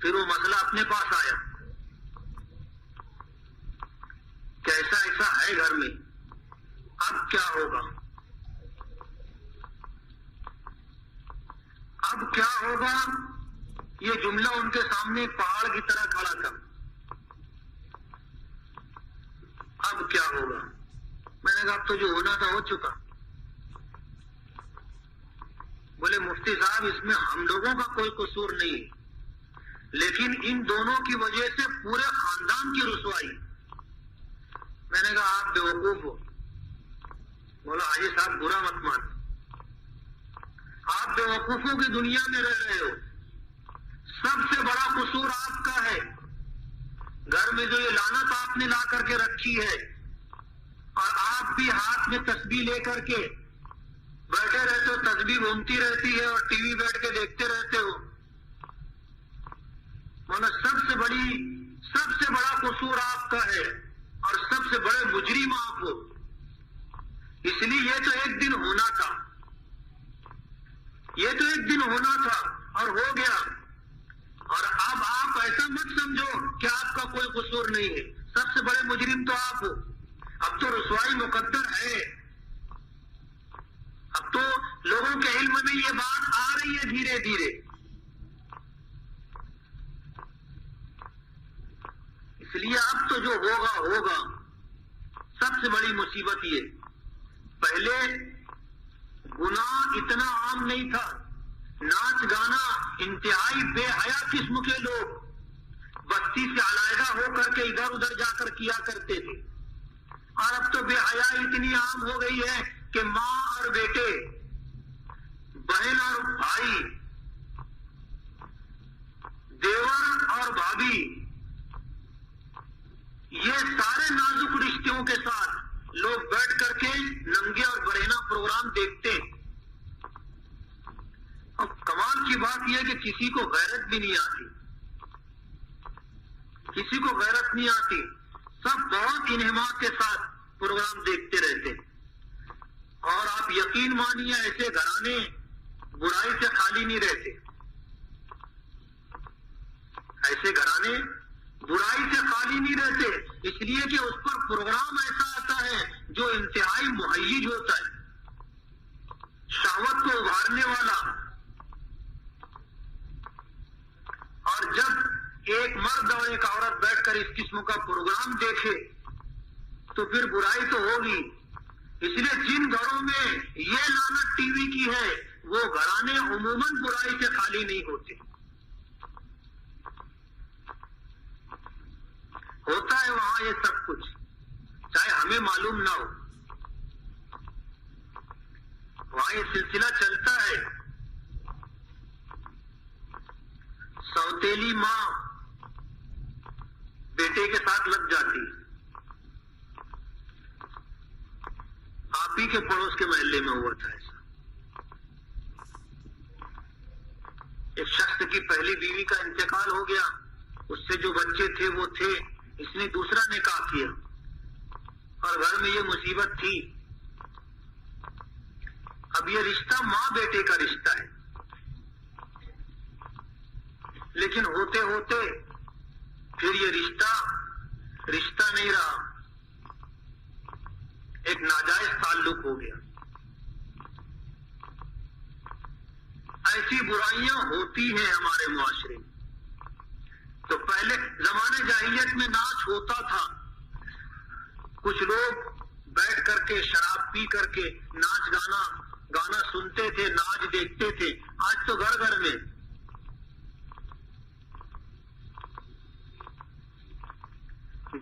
پھر وہ مسئلہ اپنے پاس آیا کہ ایسا ہے گھر میں، اب کیا ہوگا؟ یہ جملہ ان کے سامنے پہاڑ کی طرح کھڑا تھا. اب کیا ہوگا؟ میں نے کہا اب تو جو ہونا تھا ہو چکا. بولے مفتی صاحب اس میں ہم لوگوں کا کوئی قصور نہیں، لیکن ان دونوں کی وجہ سے پورے خاندان کی رسوائی. میں نے کہا آپ بیوقوف ہو. بولا حاجی صاحب برا مت مان، آپ بیوقوفوں کی دنیا میں رہ رہے ہو. سب سے بڑا قصور آپ کا ہے. گھر میں جو یہ لعنت آپ نے لا کر کے رکھی ہے، اور آپ بھی ہاتھ میں تسبیح لے کر کے بیٹھے رہتے ہو، تسبیح گھومتی رہتی ہے اور ٹی وی بیٹھ کے دیکھتے رہتے ہو. مطلب سب سے بڑا قصور آپ کا ہے اور سب سے بڑے مجرم آپ ہو. اس لیے یہ تو ایک دن ہونا تھا اور ہو گیا. اور اب آپ ایسا مت سمجھو کہ آپ کا کوئی قصور نہیں ہے. سب سے بڑے مجرم تو آپ ہو. اب تو رسوائی مقدر ہے. اب تو لوگوں کے علم میں یہ بات آ رہی ہے دھیرے دھیرے. اس لیے اب تو جو ہوگا. سب سے بڑی مصیبت یہ، پہلے گناہ اتنا عام نہیں تھا. ناچ گانا انتہائی بے حیا قسم کے لوگ بستی سے علیحدہ ہو کر کے ادھر ادھر جا کر کیا کرتے تھے. اور اب تو بے حیا اتنی عام ہو گئی ہے کہ ماں اور بیٹے، بہن اور بھائی، دیور اور بھابھی، یہ سارے نازک رشتوں کے ساتھ لوگ بیٹھ کر کے ننگے اور کسی کو غیرت بھی نہیں آتی، کسی کو غیرت نہیں آتی، سب بہت انہماک کے ساتھ پروگرام دیکھتے رہتے ہیں۔ اور آپ یقین مانیے ایسے گھرانے برائی سے خالی نہیں رہتے، ایسے گھرانے برائی سے خالی نہیں رہتے، اس لیے کہ اس پر پروگرام ایسا آتا ہے جو انتہائی مہیج ہوتا ہے، شہوت کو ابھارنے والا۔ اور جب ایک مرد اور ایک عورت بیٹھ کر اس قسم کا پروگرام دیکھے تو پھر برائی تو ہوگی۔ اس لیے جن گھروں میں یہ لعنت ٹی وی کی ہے وہ گھرانے عموماً برائی سے خالی نہیں ہوتے۔ ہوتا ہے وہاں یہ سب کچھ، چاہے ہمیں معلوم نہ ہو، وہاں یہ سلسلہ چلتا ہے۔ سوتیلی ماں بیٹے کے ساتھ لگ جاتی، آپ ہی کے پڑوس کے محلے میں ہوا تھا ایسا۔ ایک شخص کی پہلی بیوی کا انتقال ہو گیا، اس سے جو بچے تھے وہ تھے، اس نے دوسرا نکاح کیا اور گھر میں یہ مصیبت تھی۔ اب یہ رشتہ ماں بیٹے کا رشتہ ہے، لیکن ہوتے ہوتے پھر یہ رشتہ نہیں رہا، ایک ناجائز تعلق ہو گیا۔ ایسی برائیاں ہوتی ہیں ہمارے معاشرے میں۔ تو پہلے زمانے جاہلیت میں ناچ ہوتا تھا، کچھ لوگ بیٹھ کر کے شراب پی کر کے ناچ گانا سنتے تھے، ناچ دیکھتے تھے۔ آج تو گھر گھر میں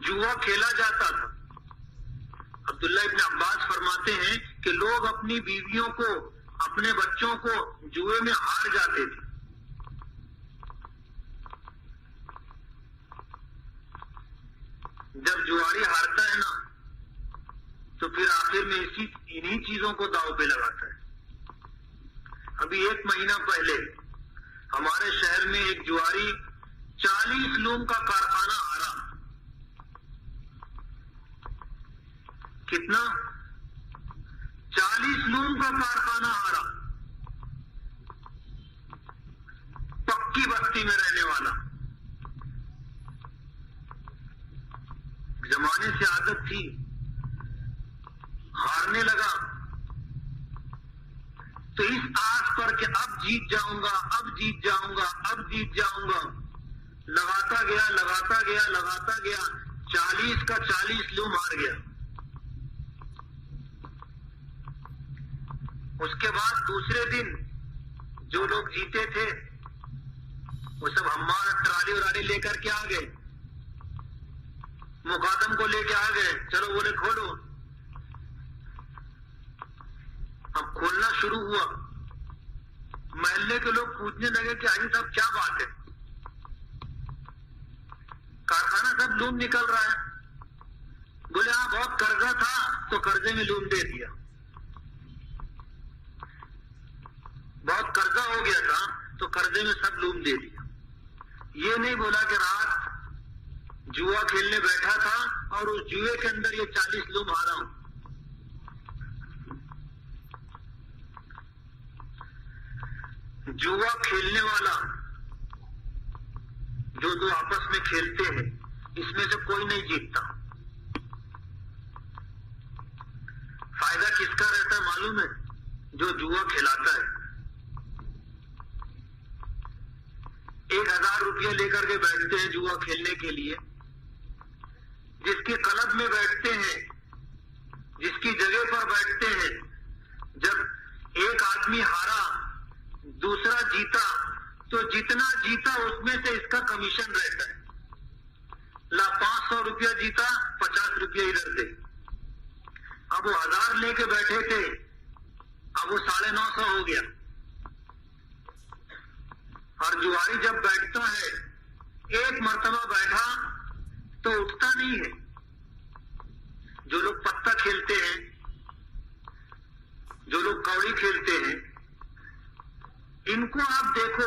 جوا کھیلا جاتا تھا۔ عبداللہ ابن عباس فرماتے ہیں کہ لوگ اپنی بیویوں کو، اپنے بچوں کو جوئے میں ہار جاتے تھے۔ جب جواری ہارتا ہے نا تو پھر آخر میں انہی چیزوں کو داؤ پہ لگاتا ہے۔ ابھی 1 مہینہ پہلے ہمارے شہر میں ایک جواری 40 لوم کا کارخانہ ہارا۔ کتنا؟ 40 لوم کا کارخانہ ہارا، پکی بستی میں رہنے والا۔ زمانے سے عادت تھی، ہارنے لگا تو اس آس پر کہ اب جیت جاؤں گا، اب جیت جاؤں گا، اب جیت جاؤں گا، لگاتا گیا 40 کا 40 لوم ہار گیا۔ اس کے بعد دوسرے دن جو لوگ جیتے تھے وہ سب ہمارا ٹرالی ورالی لے کر کے آ گئے، مقادم کو لے کے آ گئے، چلو بولے کھولو۔ اب کھولنا شروع ہوا، محلے کے لوگ پوچھنے لگے کہ حاجی صاحب کیا بات ہے، کارخانہ سب لوم نکل رہا ہے۔ بولے ہاں بہت قرضہ تھا تو قرضے میں لوم دے دیا، بہت قرضہ ہو گیا تھا تو قرضے میں سب لوم دے دیا۔ یہ نہیں بولا کہ رات جوا کھیلنے بیٹھا تھا اور اس جوئے کے اندر یہ 40 لوم ہارا ہوں۔ جوا کھیلنے والا جو دو آپس میں کھیلتے ہیں اس میں سے کوئی نہیں جیتتا۔ فائدہ کس کا رہتا ہے معلوم ہے؟ جو جوا کھلاتا ہے۔ 1000 روپیہ لے کر کے بیٹھتے ہیں جوا کھیلنے کے لیے، جس کی کلب میں بیٹھتے ہیں، جس کی جگہ پر بیٹھتے ہیں، جب ایک آدمی ہارا دوسرا جیتا تو جتنا جیتا اس میں سے اس کا کمیشن رہتا ہے۔ 500 روپیہ جیتا 50 روپیہ ادھر دے۔ اب وہ 1000 لے کے بیٹھے تھے، اب وہ 950 ہو گیا۔ اور جواری جب بیٹھتا ہے، ایک مرتبہ بیٹھا تو اٹھتا نہیں ہے۔ جو لوگ پتہ کھیلتے ہیں، جو لوگ کوڑی کھیلتے ہیں، ان کو آپ دیکھو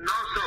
900।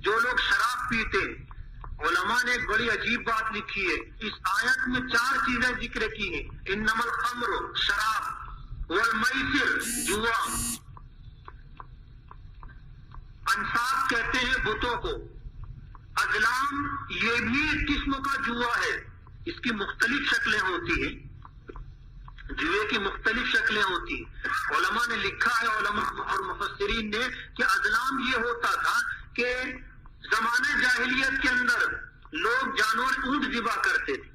جو لوگ شراب پیتے ہیں، علماء نے ایک بڑی عجیب بات لکھی ہے. اس آیت میں 4 چیزیں ذکر کی ہیں. انما الخمر شراب، والمیسر جوا. انصاب کہتے ہیں بتوں کو. ازلام یہ بھی ایک قسم کا جوا ہے. اس کی مختلف شکلیں ہوتی ہیں، جوئے کی مختلف شکلیں ہوتی ہیں. علماء نے لکھا ہے، علماء اور مفسرین نے، کہ ازلام یہ ہوتا تھا کہ زمانہ جاہلیت کے اندر لوگ جانور اونٹ ذبح کرتے تھے.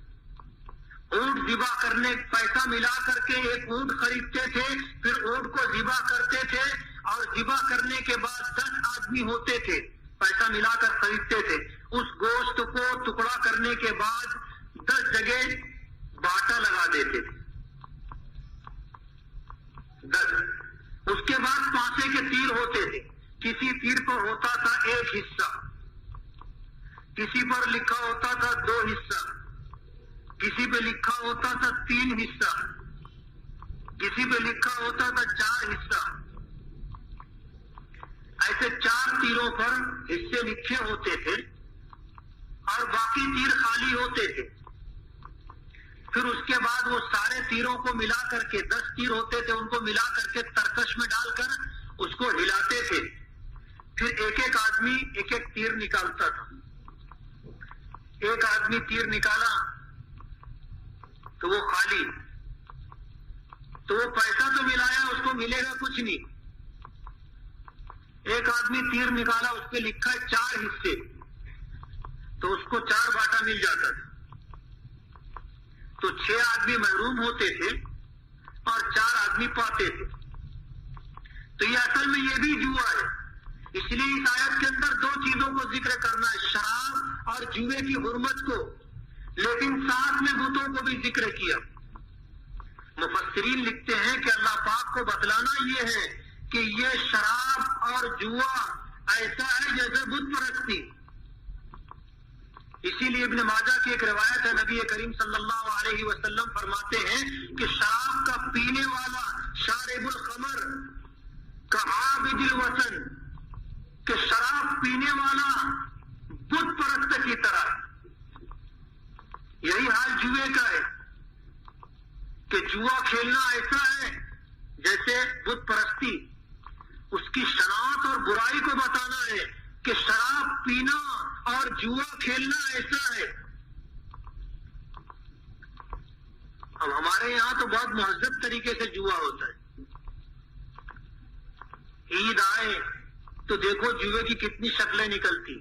اونٹ ذبح کرنے پیسہ ملا کر کے ایک اونٹ خریدتے تھے، پھر اونٹ کو ذبح کرتے تھے، اور ذبح کرنے کے بعد 10 آدمی ہوتے تھے، پیسہ ملا کر خریدتے تھے. اس گوشت کو ٹکڑا کرنے کے بعد 10 جگہ باٹا لگا دیتے تھے. 10. اس کے بعد پانسے کے تیر ہوتے تھے. کسی تیر پر ہوتا تھا 1 حصہ، کسی پر لکھا ہوتا تھا 2 حصہ، کسی پہ لکھا ہوتا تھا 3 حصہ، کسی پہ لکھا ہوتا تھا 4 حصہ. ایسے 4 تیروں پر حصے لکھے ہوتے تھے اور باقی تیر خالی ہوتے تھے. پھر اس کے بعد وہ سارے تیروں کو ملا کر کے 10 تیر ہوتے تھے، ان کو ملا کر کے ترکش میں ڈال کر اس کو ہلاتے تھے. پھر ایک ایک آدمی ایک ایک تیر نکالتا تھا. ایک آدمی تیر نکالا تو وہ خالی، تو وہ پیسہ تو ملایا، اس کو ملے گا کچھ نہیں. ایک آدمی تیر نکالا، اس پہ لکھا ہے 4 حصے، تو اس کو 4 باٹا مل جاتا تھا. تو 6 آدمی محروم ہوتے تھے اور 4 آدمی پاتے تھے. تو یہ اصل میں یہ بھی جوا ہے. اس لیے اس آیت کے اندر 2 چیزوں کو ذکر کرنا ہے، شراب اور جوئے کی حرمت کو، لیکن ساتھ میں بتوں کو بھی ذکر کیا. مفسرین لکھتے ہیں کہ اللہ پاک کو بتلانا یہ ہے کہ یہ شراب اور جوا ایسا ہے جیسے بت پرستی. اسی لیے ابن ماجہ کی ایک روایت ہے، نبی کریم صلی اللہ علیہ وسلم فرماتے ہیں کہ شراب کا پینے والا شارب الخمر کا عابد الوطن، کہ شراب پینے والا بت پرست کی طرح. یہی حال جوئے کا ہے کہ جوا کھیلنا ایسا ہے جیسے بت پرستی. اس کی شناخت اور برائی کو بتانا ہے کہ شراب پینا اور جوا کھیلنا ایسا ہے. اب ہمارے یہاں تو بہت مہذب طریقے سے جوا ہوتا ہے. عید آئے تو دیکھو جوئے کی کتنی شکلیں نکلتی.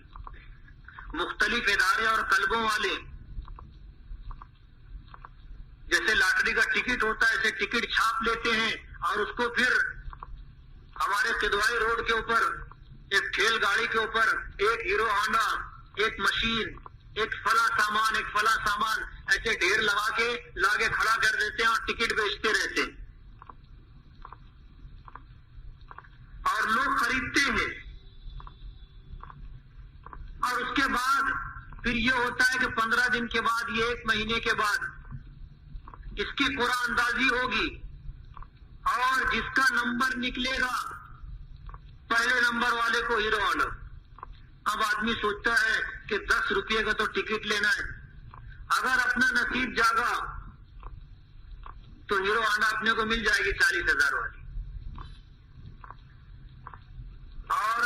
مختلف ادارے اور کلبوں والے، جیسے لاٹری کا ٹکٹ ہوتا ہے ایسے ٹکٹ چھاپ لیتے ہیں، اور اس کو پھر ہمارے قدوائی روڈ کے اوپر ایک ٹھیل گاڑی کے اوپر ایک ہیرو ہونڈا، ایک مشین، ایک فلاں سامان، ایک فلاں سامان، ایسے ڈھیر لگا کے لاگے کھڑا کر دیتے ہیں اور ٹکٹ بیچتے رہتے ہیں اور لوگ خریدتے ہیں. اور اس کے بعد پھر یہ ہوتا ہے کہ 15 دن کے بعد، یہ 1 مہینے کے بعد اس کی قرعہ اندازی ہوگی، اور جس کا نمبر نکلے گا پہلے نمبر والے کو ہیرو ہونڈا. اب آدمی سوچتا ہے کہ 10 روپے کا تو ٹکٹ لینا ہے، اگر اپنا نصیب جاگا تو ہیرو ہونڈا اپنے کو مل جائے گی 40,000 والی. اور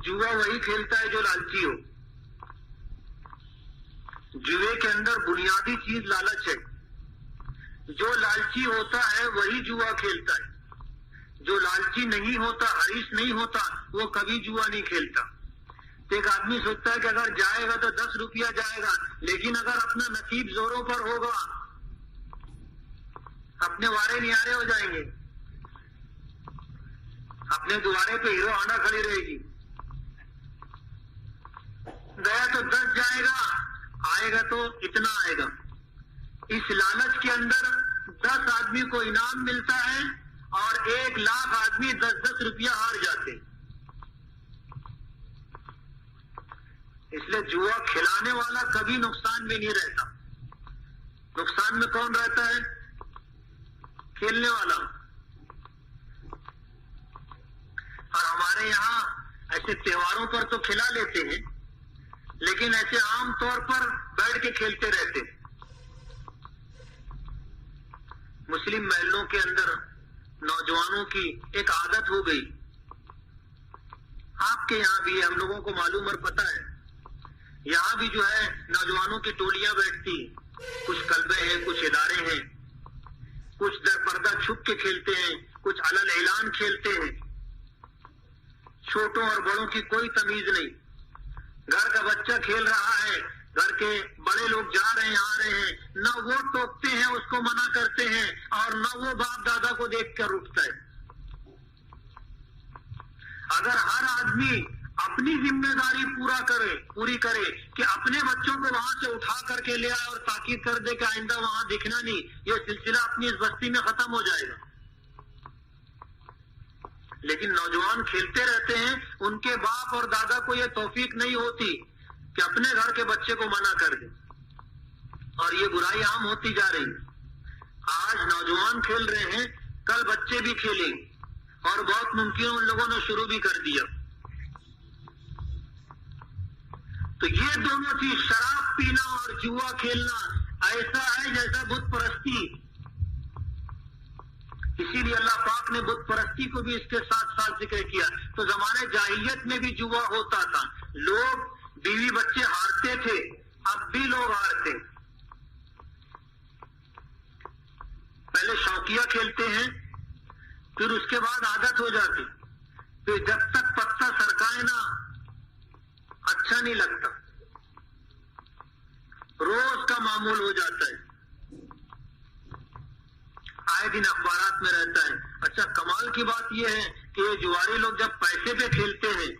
جوا وہی کھیلتا ہے جو لالچی ہو. جوے کے اندر بنیادی چیز لالچ ہے. جو لالچی ہوتا ہے وہی جوا کھیلتا ہے. جو لالچی نہیں ہوتا، حریص نہیں ہوتا، وہ کبھی جوا نہیں کھیلتا. تو ایک آدمی سوچتا ہے کہ اگر جائے گا تو 10 روپیہ جائے گا، لیکن اگر اپنا نصیب زوروں پر ہوگا اپنے وارے نیارے ہو جائیں گے. اپنے دوارے پہ ہیرو ہونڈا کھڑی رہے گی. گیا تو 10 جائے گا، آئے گا تو اتنا آئے گا. اس لالچ کے اندر 10 آدمی کو انعام ملتا ہے اور 1 لاکھ آدمی 10-10 روپیہ ہار جاتے. اس لیے جوا کھلانے والا کبھی نقصان میں نہیں رہتا. نقصان میں کون رہتا ہے؟ کھیلنے والا. اور ہمارے یہاں ایسے تہواروں پر تو کھلا لیتے ہیں، لیکن ایسے عام طور پر بیٹھ کے کھیلتے رہتے ہیں۔ مسلم محلوں کے اندر نوجوانوں کی ایک عادت ہو گئی، آپ کے یہاں بھی، ہم لوگوں کو معلوم اور پتہ ہے، یہاں بھی جو ہے نوجوانوں کی ٹولیاں بیٹھتی، کچھ کلبے ہیں، کچھ ادارے ہیں، کچھ در پردہ چھپ کے کھیلتے ہیں، کچھ علل اعلان کھیلتے ہیں، چھوٹوں اور بڑوں کی کوئی تمیز نہیں۔ گھر کا بچہ کھیل رہا ہے، گھر کے بڑے لوگ جا رہے ہیں آ رہے ہیں، نہ وہ ٹوکتے ہیں، اس کو منع کرتے ہیں، اور نہ وہ باپ دادا کو دیکھ کر اٹھتا ہے۔ اگر ہر آدمی اپنی ذمہ داری پوری کرے کہ اپنے بچوں کو وہاں سے اٹھا کر کے لے آئے اور تاکید کر دے کہ آئندہ وہاں دکھنا نہیں، یہ سلسلہ اپنی اس بستی میں ختم ہو جائے گا۔ لیکن نوجوان کھیلتے رہتے ہیں، ان کے باپ اور دادا کو یہ توفیق نہیں ہوتی کہ اپنے گھر کے بچے کو منع کر دیں، اور یہ برائی عام ہوتی جا رہی ہے۔ آج نوجوان کھیل رہے ہیں، کل بچے بھی کھیلیں گے، اور بہت ممکن ان لوگوں نے شروع بھی کر دیا۔ تو یہ دونوں چیز، شراب پینا اور جوا کھیلنا، ایسا ہے جیسا بت پرستی۔ اسی لیے اللہ پاک نے بت پرستی کو بھی اس کے ساتھ ساتھ ذکر کیا۔ تو زمانے جاہلیت میں بھی جوا ہوتا تھا، لوگ بیوی بچے ہارتے تھے، اب بھی لوگ ہارتے۔ پہلے شوقیہ کھیلتے ہیں، پھر اس کے بعد عادت ہو جاتی، پھر جب تک پتا سرکائے نا اچھا نہیں لگتا، روز کا معمول ہو جاتا ہے، آئے دن اخبارات میں رہتا ہے۔ اچھا کمال کی بات یہ ہے کہ یہ جواری لوگ جب پیسے پہ کھیلتے ہیں،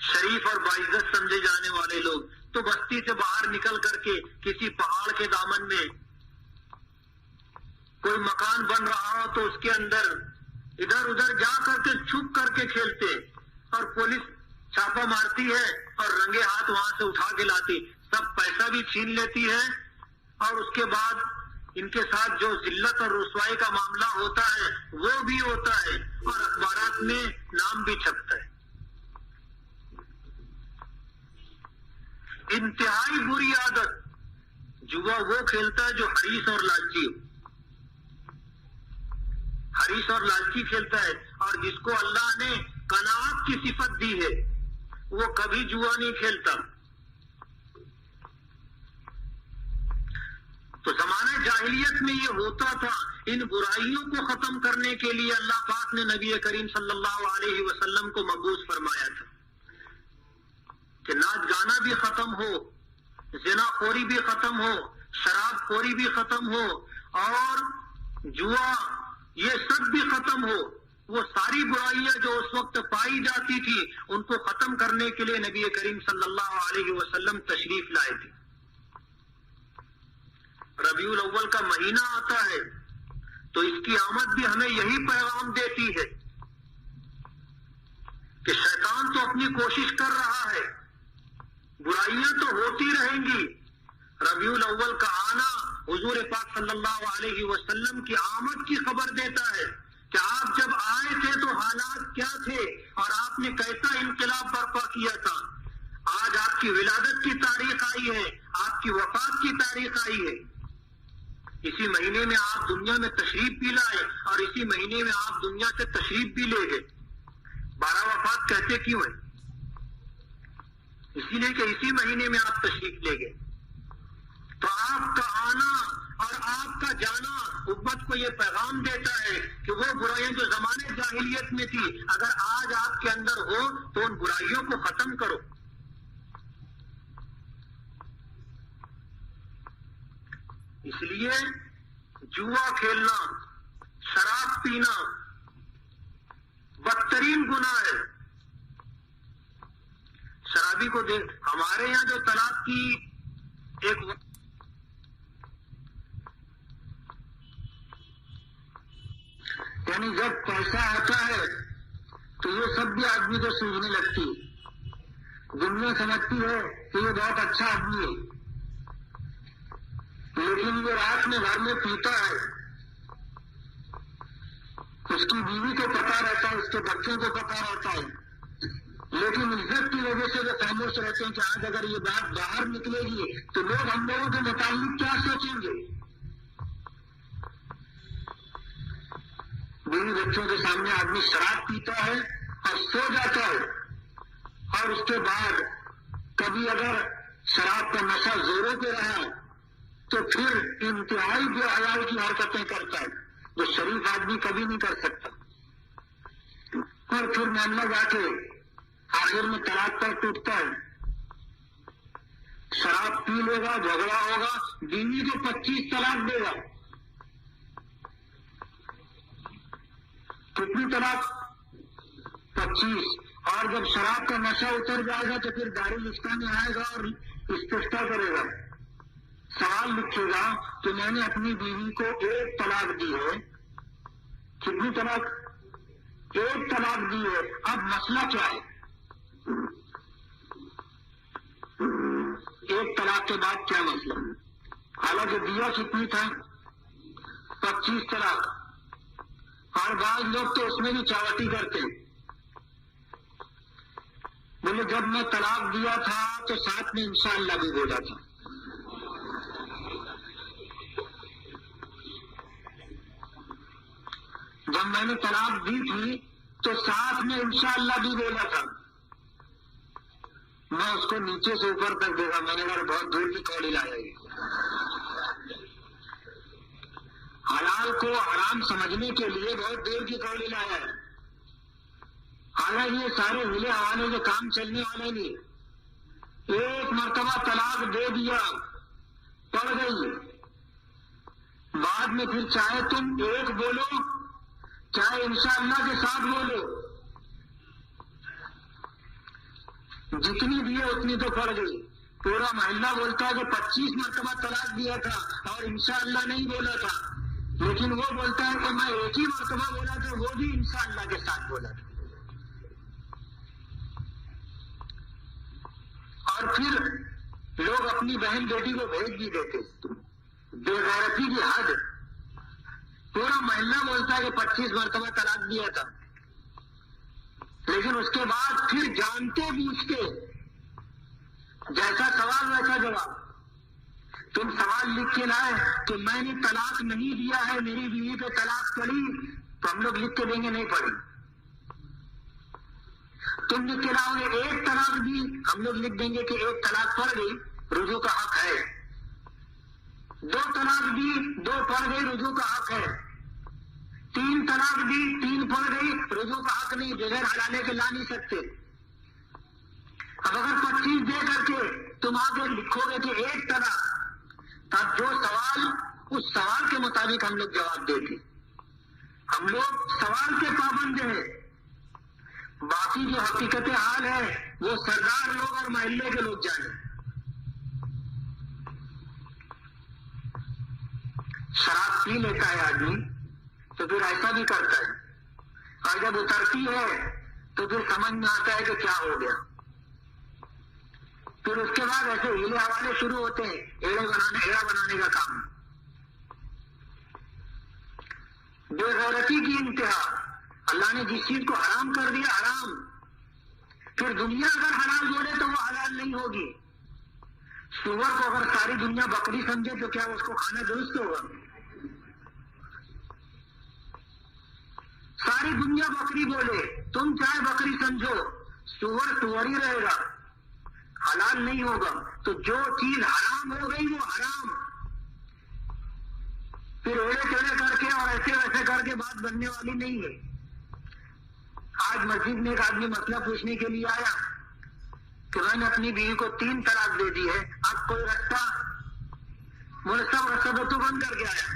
شریف اور باعزت سمجھے جانے والے لوگ، تو بستی سے باہر نکل کر کے کسی پہاڑ کے دامن میں کوئی مکان بن رہا ہو تو اس کے اندر ادھر ادھر جا کر کے چھپ کر کے کھیلتے، اور پولیس چھاپا مارتی ہے اور رنگے ہاتھ وہاں سے اٹھا کے لاتی، سب پیسہ بھی چھین لیتی ہے، اور اس کے بعد ان کے ساتھ جو ذلت اور رسوائی کا معاملہ ہوتا ہے وہ بھی ہوتا ہے، اور اخبارات میں نام بھی چھپتا ہے۔ انتہائی بری عادت، جوا وہ کھیلتا ہے جو حریص اور لالچی ہو، حریص اور لالچی کھیلتا ہے، اور جس کو اللہ نے قناعت کی صفت دی ہے وہ کبھی جوا نہیں کھیلتا۔ تو زمانہ جاہلیت میں یہ ہوتا تھا۔ ان برائیوں کو ختم کرنے کے لیے اللہ پاک نے نبی کریم صلی اللہ علیہ وسلم کو مبعوث فرمایا تھا کہ ناچ گانا بھی ختم ہو، زنا خوری بھی ختم ہو، شراب خوری بھی ختم ہو، اور جوا یہ سب بھی ختم ہو۔ وہ ساری برائیاں جو اس وقت پائی جاتی تھی ان کو ختم کرنے کے لیے نبی کریم صلی اللہ علیہ وسلم تشریف لائے تھے۔ ربیع الاول کا مہینہ آتا ہے تو اس کی آمد بھی ہمیں یہی پیغام دیتی ہے کہ شیطان تو اپنی کوشش کر رہا ہے، برائیاں تو ہوتی رہیں گی۔ ربیع الاول کا آنا حضور پاک صلی اللہ علیہ وسلم کی آمد کی خبر دیتا ہے کہ آپ جب آئے تھے تو حالات کیا تھے اور آپ نے کیسا انقلاب برپا کیا تھا۔ آج آپ کی ولادت کی تاریخ آئی ہے، آپ کی وفات کی تاریخ آئی ہے۔ اسی مہینے میں آپ دنیا میں تشریف بھی لائے، اور اسی مہینے میں آپ دنیا سے تشریف بھی لے گئے۔ 12 وفات کہتے کیوں ہیں؟ اسی لیے کہ اسی مہینے میں آپ تشریف لے گئے۔ تو آپ کا آنا اور آپ کا جانا امت کو یہ پیغام دیتا ہے کہ وہ برائیاں جو زمانے جاہلیت میں تھی، اگر آج آپ کے اندر ہو تو ان برائیوں کو ختم کرو۔ اس لیے جوا کھیلنا، شراب پینا بدترین گناہ ہے۔ شرابی کو دیکھ، ہمارے یہاں جو طلاق کی ایک یعنی جب پیسہ آتا ہے تو یہ سب بھی آدمی کو سوچنے لگتی ہے، دنیا سمجھتی ہے کہ یہ بہت اچھا آدمی ہے، لیکن یہ رات میں گھر میں پیتا ہے، اس کی بیوی کو پتا رہتا ہے، اس کے بچوں کو پتا رہتا ہے، لیکن عزت کی وجہ سے وہ خاموش رہتے ہیں کہ آج اگر یہ بات باہر نکلے گی تو لوگ ہم لوگوں کے متعلق کیا سوچیں گے. بیوی بچوں کے سامنے آدمی شراب پیتا ہے اور سو جاتا ہے، اور اس کے بعد کبھی اگر شراب کا نشہ زوروں پہ رہا تو پھر انتہائی بے حیائی کی حرکتیں کرتا ہے جو شریف آدمی کبھی نہیں کر سکتا، اور پھر معاملہ جا کے آخر میں طلاق پر ٹوٹتا ہے. شراب پی لے گا، جھگڑا ہوگا، بیوی کو 25 طلاق دے گا. کتنی طلاق؟ 25. اور جب شراب کا نشہ اتر جائے گا تو پھر دارالفتہ میں آئے گا اور استفتاء کرے گا، سوال لکھے گا کہ میں نے اپنی بیوی کو 1 طلاق دی ہے. کتنی طلاق؟ 1 طلاق دی ہے. اب مسئلہ کیا ہے؟ 1 طلاق کے بعد کیا مسئلہ؟ حالانکہ دیا کتنی تھا؟ 25 طلاق. اور بعض لوگ تو اس میں بھی چاوٹی کرتے ہیں، بولے جب میں طلاق دیا تھا تو ساتھ میں انشاءاللہ بھی بولا تھا. جب میں نے طلاق دی تھی تو ساتھ میں انشاءاللہ بھی بولا تھا. میں اس کو نیچے سے اوپر تک دے گا، میں نے کہا بہت دور کی کوڑی لایا. حلال کو حرام سمجھنے کے لیے بہت دیر کی کوڑی لایا ہے. حالانکہ یہ سارے ہلے حوالے کے کام چلنے والے نہیں. 1 مرتبہ طلاق دے دیا، پڑ گئی، بعد میں پھر چاہے تم 1 بولو چاہے انشاءاللہ کے ساتھ بولو، جتنی دیے اتنی تو پڑ گئی. پورا محلہ بولتا ہے کہ 25 مرتبہ طلاق دیا تھا اور انشاءاللہ نہیں بولا تھا، لیکن وہ بولتا ہے کہ میں 1 ہی مرتبہ بولا تھا، وہ بھی انشاءاللہ کے ساتھ بولا تھا. اور پھر لوگ اپنی بہن بیٹی کو بھیج بھی دیتے، بے غیرتی کی حد. پورا محلہ بولتا ہے کہ 25 مرتبہ طلاق دیا تھا، لیکن اس کے بعد پھر جانتے بوجھتے جیسا سوال ویسا جواب. تم سوال لکھ کے لائے کہ میں نے طلاق نہیں دیا ہے، میری بیوی پہ طلاق پڑی، تو ہم لوگ لکھ کے دیں گے نہیں پڑی. تم لکھ کے لاؤ گے 1 طلاق دی، ہم لوگ لکھ دیں گے کہ 1 طلاق پڑ گئی، رجوع کا حق ہے. 2 طلاق دی، 2 پڑ گئی، رجوع کا حق ہے. 3 طلاق دی، 3 پڑ گئی، رجوع کا حق نہیں، بغیر حلالے کے لا نہیں سکتے. اب اگر 25 دے کر کے تم آگے لکھو گے کہ 1 طلاق، تب جو سوال اس سوال کے مطابق ہم لوگ جواب دیں گے. ہم لوگ سوال کے پابند ہیں. باقی جو حقیقت حال ہے وہ سردار لوگ اور محلے کے لوگ جانیں. شراب پی لیتا ہے آدمی تو پھر ایسا بھی کرتا ہے، اور جب اترتی ہے تو پھر سمجھ میں آتا ہے کہ کیا ہو گیا. پھر اس کے بعد ایسے ہیلے حوالے شروع ہوتے ہیں، ایڑا بنانے کا کام. بے غیرتی کی انتہا. اللہ نے جس چیز کو حرام کر دیا حرام، پھر دنیا اگر حلال بولے تو وہ حلال نہیں ہوگی. سور کو اگر ساری دنیا بکری سمجھے تو کیا اس کو کھانا درست ہوگا؟ ساری دنیا بکری بولے، تم چاہے بکری سمجھو، سور ہی رہے گا، حلال نہیں ہوگا. تو جو چیز حرام ہو گئی وہ حرام. پھر ایڑے ٹیڑے کر کے اور ایسے ویسے کر کے بات بننے والی نہیں ہے. آج مسجد میں ایک آدمی مسئلہ پوچھنے کے لیے آیا کہ میں نے اپنی بیوی کو 3 طلاق دے دی ہے، اب کوئی رستہ؟ بولے سب رستہ تو بند کر کے آیا،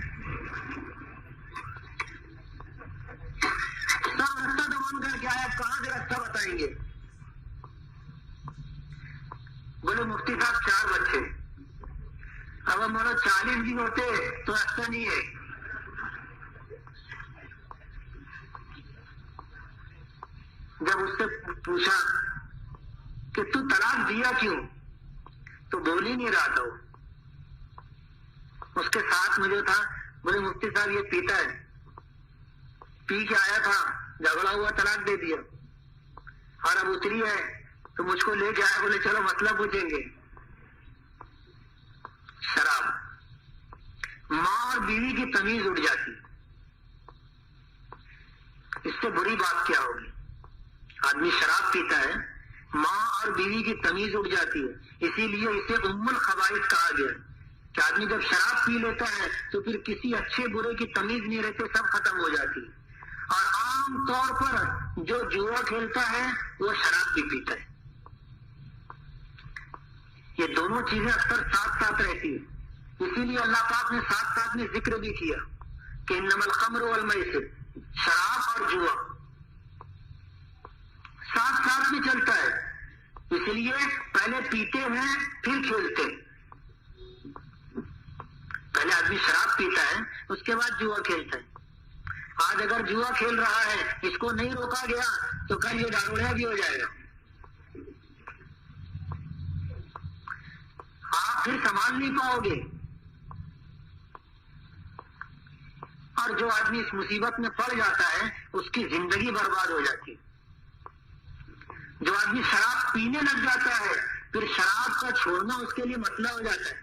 سب رستہ تو بند کر کے آیا، اب کہاں سے رستہ بتائیں گے؟ بولے مفتی صاحب 4 بچے، اب ہمارا 40 بھی ہوتے تو راستہ نہیں ہے. جب اس سے پوچھا کہ تو طلاق دیا کیوں، تو بول ہی نہیں رہا تھا. اس کے ساتھ مجھے تھا، بولے مفتی صاحب یہ پیتا ہے، پی کے آیا تھا، جھگڑا ہوا، طلاق دے دیا. اور اب اتری ہے تو مجھ کو لے کے آئے, بولے چلو مسئلہ پوچھیں گے. شراب, ماں اور بیوی کی تمیز اٹھ جاتی, اس سے بری بات کیا ہوگی؟ آدمی شراب پیتا ہے, ماں اور بیوی کی تمیز اٹھ جاتی ہے, اسی لیے اسے ام الخبائث کہا گیا کہ آدمی جب شراب پی لیتا ہے تو پھر کسی اچھے برے کی تمیز نہیں رہتے, سب ختم ہو جاتی. اور عام طور پر جو جوا کھیلتا ہے وہ شراب بھی پیتا ہے. یہ دونوں چیزیں اکثر ساتھ ساتھ رہتی ہیں, اسی لیے اللہ پاک نے ساتھ ساتھ میں ذکر بھی کیا کہ انما الخمر والمیسر, شراب اور جوا ساتھ ساتھ میں چلتا ہے. اس لیے پہلے پیتے ہیں پھر کھیلتے ہیں. پہلے آدمی شراب پیتا ہے, اس کے بعد جوا کھیلتا ہے. آج اگر جوا کھیل رہا ہے, اس کو نہیں روکا گیا تو کل یہ داروڑیا بھی ہو جائے گا. آپ پھر سنبھال نہیں پاؤ گے. اور جو آدمی اس مصیبت میں پڑ جاتا ہے اس کی زندگی برباد ہو جاتی ہے. جو آدمی شراب پینے لگ جاتا ہے پھر شراب کا چھوڑنا اس کے لیے مسئلہ ہو جاتا ہے.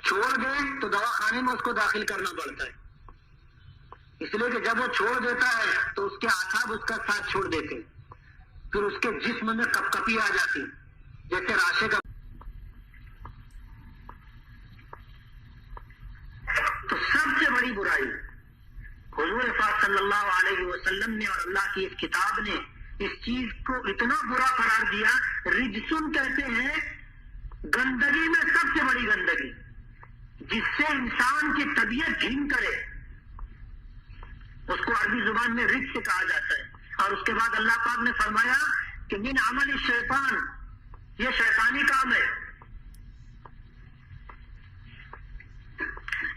چھوڑ دے تو دواخانے میں اس کو داخل کرنا پڑتا ہے, اس لیے کہ جب وہ چھوڑ دیتا ہے تو اس کے اعصاب اس کا ساتھ چھوڑ دیتے ہیں, پھر اس کے جسم میں کپکپی آ جاتی جیسے راشے کا. تو سب سے بڑی برائی حضور پاک صلی اللہ علیہ وسلم نے اور اللہ کی اس کتاب نے اس چیز کو اتنا برا قرار دیا. رجسن کہتے ہیں گندگی میں سب سے بڑی گندگی, جس سے انسان کی طبیعت گھن کرے, اس کو عربی زبان میں رجس سے کہا جاتا ہے. اور اس کے بعد اللہ پاک نے فرمایا کہ من عمل الشیطان, یہ شیطانی کام ہے.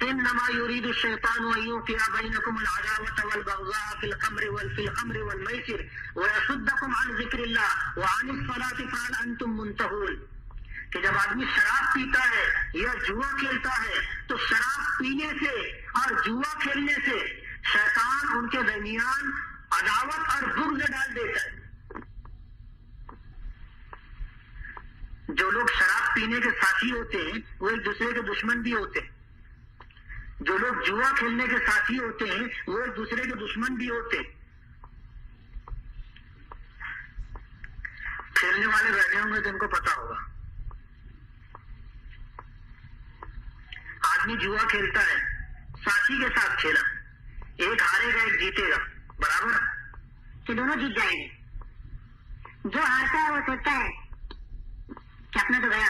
انما يريد الشيطان ان يوقع بينكم العداوة والبغضاء في الخمر والميسر ويصدكم عن ذكر الله وعن الصلاة فهل انتم منتهون. کہ جب آدمی شراب پیتا ہے یا جوا کھیلتا ہے تو شراب پینے سے اور جوا کھیلنے سے شیطان ان کے درمیان عداوت اور بغض ڈال دیتا ہے. جو لوگ شراب پینے کے ساتھی ہوتے ہیں وہ ایک دوسرے کے دشمن بھی ہوتے ہیں. جو لوگ جوا کھیلنے کے ساتھی ہوتے ہیں وہ ایک دوسرے کے دشمن بھی ہوتے ہیں. کھیلنے والے بیٹھے ہوں گے تو ان کو پتا ہوگا. آدمی جوا کھیلتا ہے, ساتھی کے ساتھ کھیلا, ایک ہارے گا ایک جیتے گا, برابر کہ دونوں جیت جائیں گے. جو ہارتا ہے وہ سوچتا ہے کہ اپنا تو گیا,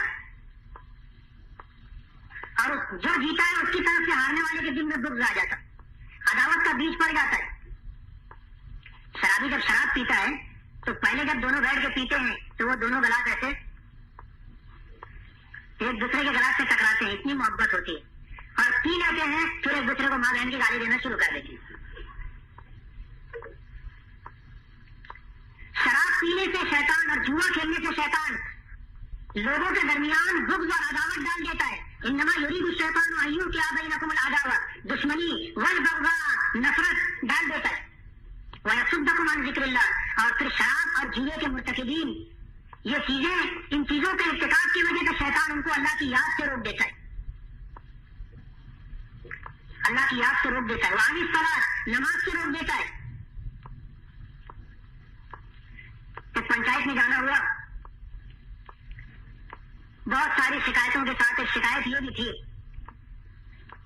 اور جو جیتا ہے اس کی طرف سے ہارنے والے کے دل میں بغض آ جاتا, عداوت کا بیج پڑ جاتا ہے. شرابی جب شراب پیتا ہے تو پہلے جب دونوں بیٹھ کے پیتے ہیں تو وہ دونوں گلاس ایسے ایک دوسرے کے گلاس سے ٹکراتے ہیں, اتنی محبت ہوتی ہے. اور پی لیتے ہیں پھر ایک دوسرے کو ماں بہن کی گالی دینا شروع کر دیتے ہیں. شراب پینے سے شیطان اور جوا کھیلنے سے شیطان لوگوں کے درمیان بغض اور عداوت ڈال دیتا ہے. انما یرید الشیطان ان یوقع بینکم العداوۃ, دشمنی والبغضاء, نفرت ڈال دیتا ہے. ویصدکم عن ذکر اللہ, اور پھر شراب اور جوے کے مرتکبین یہ چیزیں, ان چیزوں کے ارتکاب کی وجہ سے شیطان ان کو اللہ کی یاد سے روک دیتا ہے, اللہ کی یاد سے روک دیتا ہے. وعن الصلاۃ, نماز سے روک دیتا ہے. ایک پنچایت میں جانا ہوا, بہت ساری شکایتوں کے ساتھ ایک شکایت یہ بھی تھی,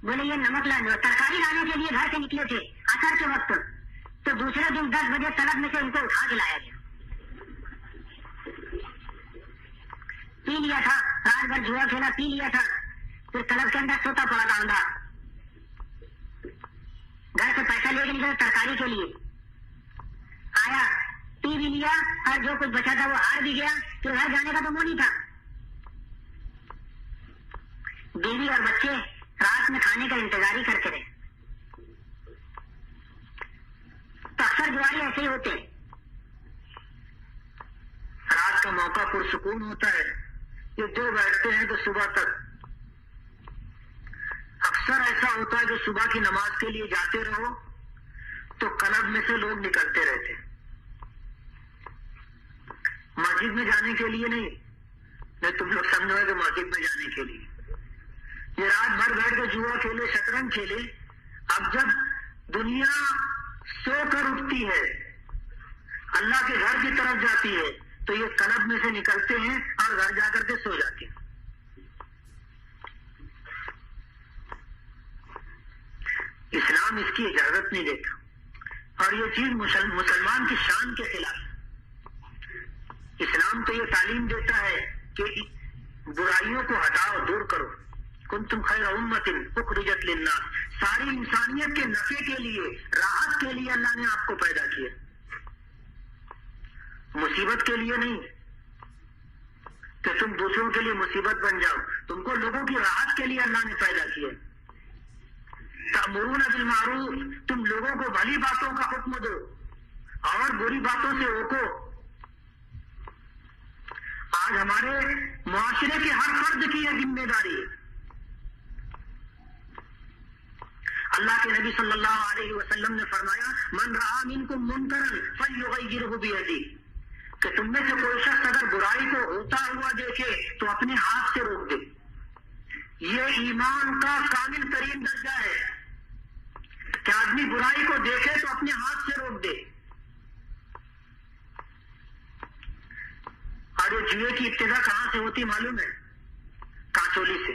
بولے یہ نمک ترکاری لانے کے لیے گھر سے نکلے تھے عصر کے وقت, تو دوسرے دن 10 بجے طلب میں سے ان کو اٹھا کے لایا گیا. پی لیا تھا, رات بھر جوا کھیلا, پی لیا تھا, پھر طلب کے اندر سوتا پڑا تھا اندھا. گھر سے پیسہ لے کے نکلا ترکاری کے لیے, آیا پی بھی لیا, اور جو کچھ بچا تھا وہ ہار بھی گیا. پھر گھر جانے کا تو منہ نہیں تھا. بیوی اور بچے رات میں کھانے کا انتظار ہی کرتے رہے. تو اکثر جواری ایسے ہی ہوتے ہیں. رات کا موقع پرسکون ہوتا ہے, یہ دو بیٹھتے ہیں تو صبح تک. اکثر ایسا ہوتا ہے جو صبح کی نماز کے لیے جاتے رہو تو کلب میں سے لوگ نکلتے رہتے. مسجد میں جانے کے لیے نہیں، تم لوگ سمجھو کہ مسجد میں جانے کے لیے یہ رات بھر بیٹھ کے جوا کھیلے، شطرنج کھیلے. اب جب دنیا سو کر اٹھتی ہے، اللہ کے گھر کی طرف جاتی ہے، تو یہ کلب میں سے نکلتے ہیں اور گھر جا کر کے سو جاتے ہیں. اسلام اس کی اجازت نہیں دیتا، اور یہ چیز مسلمان کی شان کے خلاف. اسلام تو یہ تعلیم دیتا ہے کہ برائیوں کو ہٹاؤ، دور کرو. کنتم خیر امت اخرجت للناس، ساری انسانیت کے نفع کے لیے، راحت کے لیے اللہ نے آپ کو پیدا کیا، مصیبت کے لیے نہیں کہ تم دوسروں کے لیے مصیبت بن جاؤ. تم کو لوگوں کی راحت کے لیے اللہ نے پیدا کیا. تأمرون بالمعروف، تم لوگوں کو بھلی باتوں کا حکم دو اور بری باتوں سے روکو. آج ہمارے معاشرے کے ہر فرد کی یہ ذمہ داری ہے. اللہ کے نبی صلی اللہ علیہ وسلم نے فرمایا من رآ منکم منکرا فلیغیرہ بیدہ، کہ تم میں سے کوئی شخص اگر برائی کو ہوتا ہوا دیکھے تو اپنے ہاتھ سے روک دے. یہ ایمان کا کامل ترین درجہ ہے کہ آدمی برائی کو دیکھے تو اپنے ہاتھ سے روک دے. اور یہ جوئے کی ابتدا کہاں سے ہوتی معلوم ہے؟ کانچولی سے.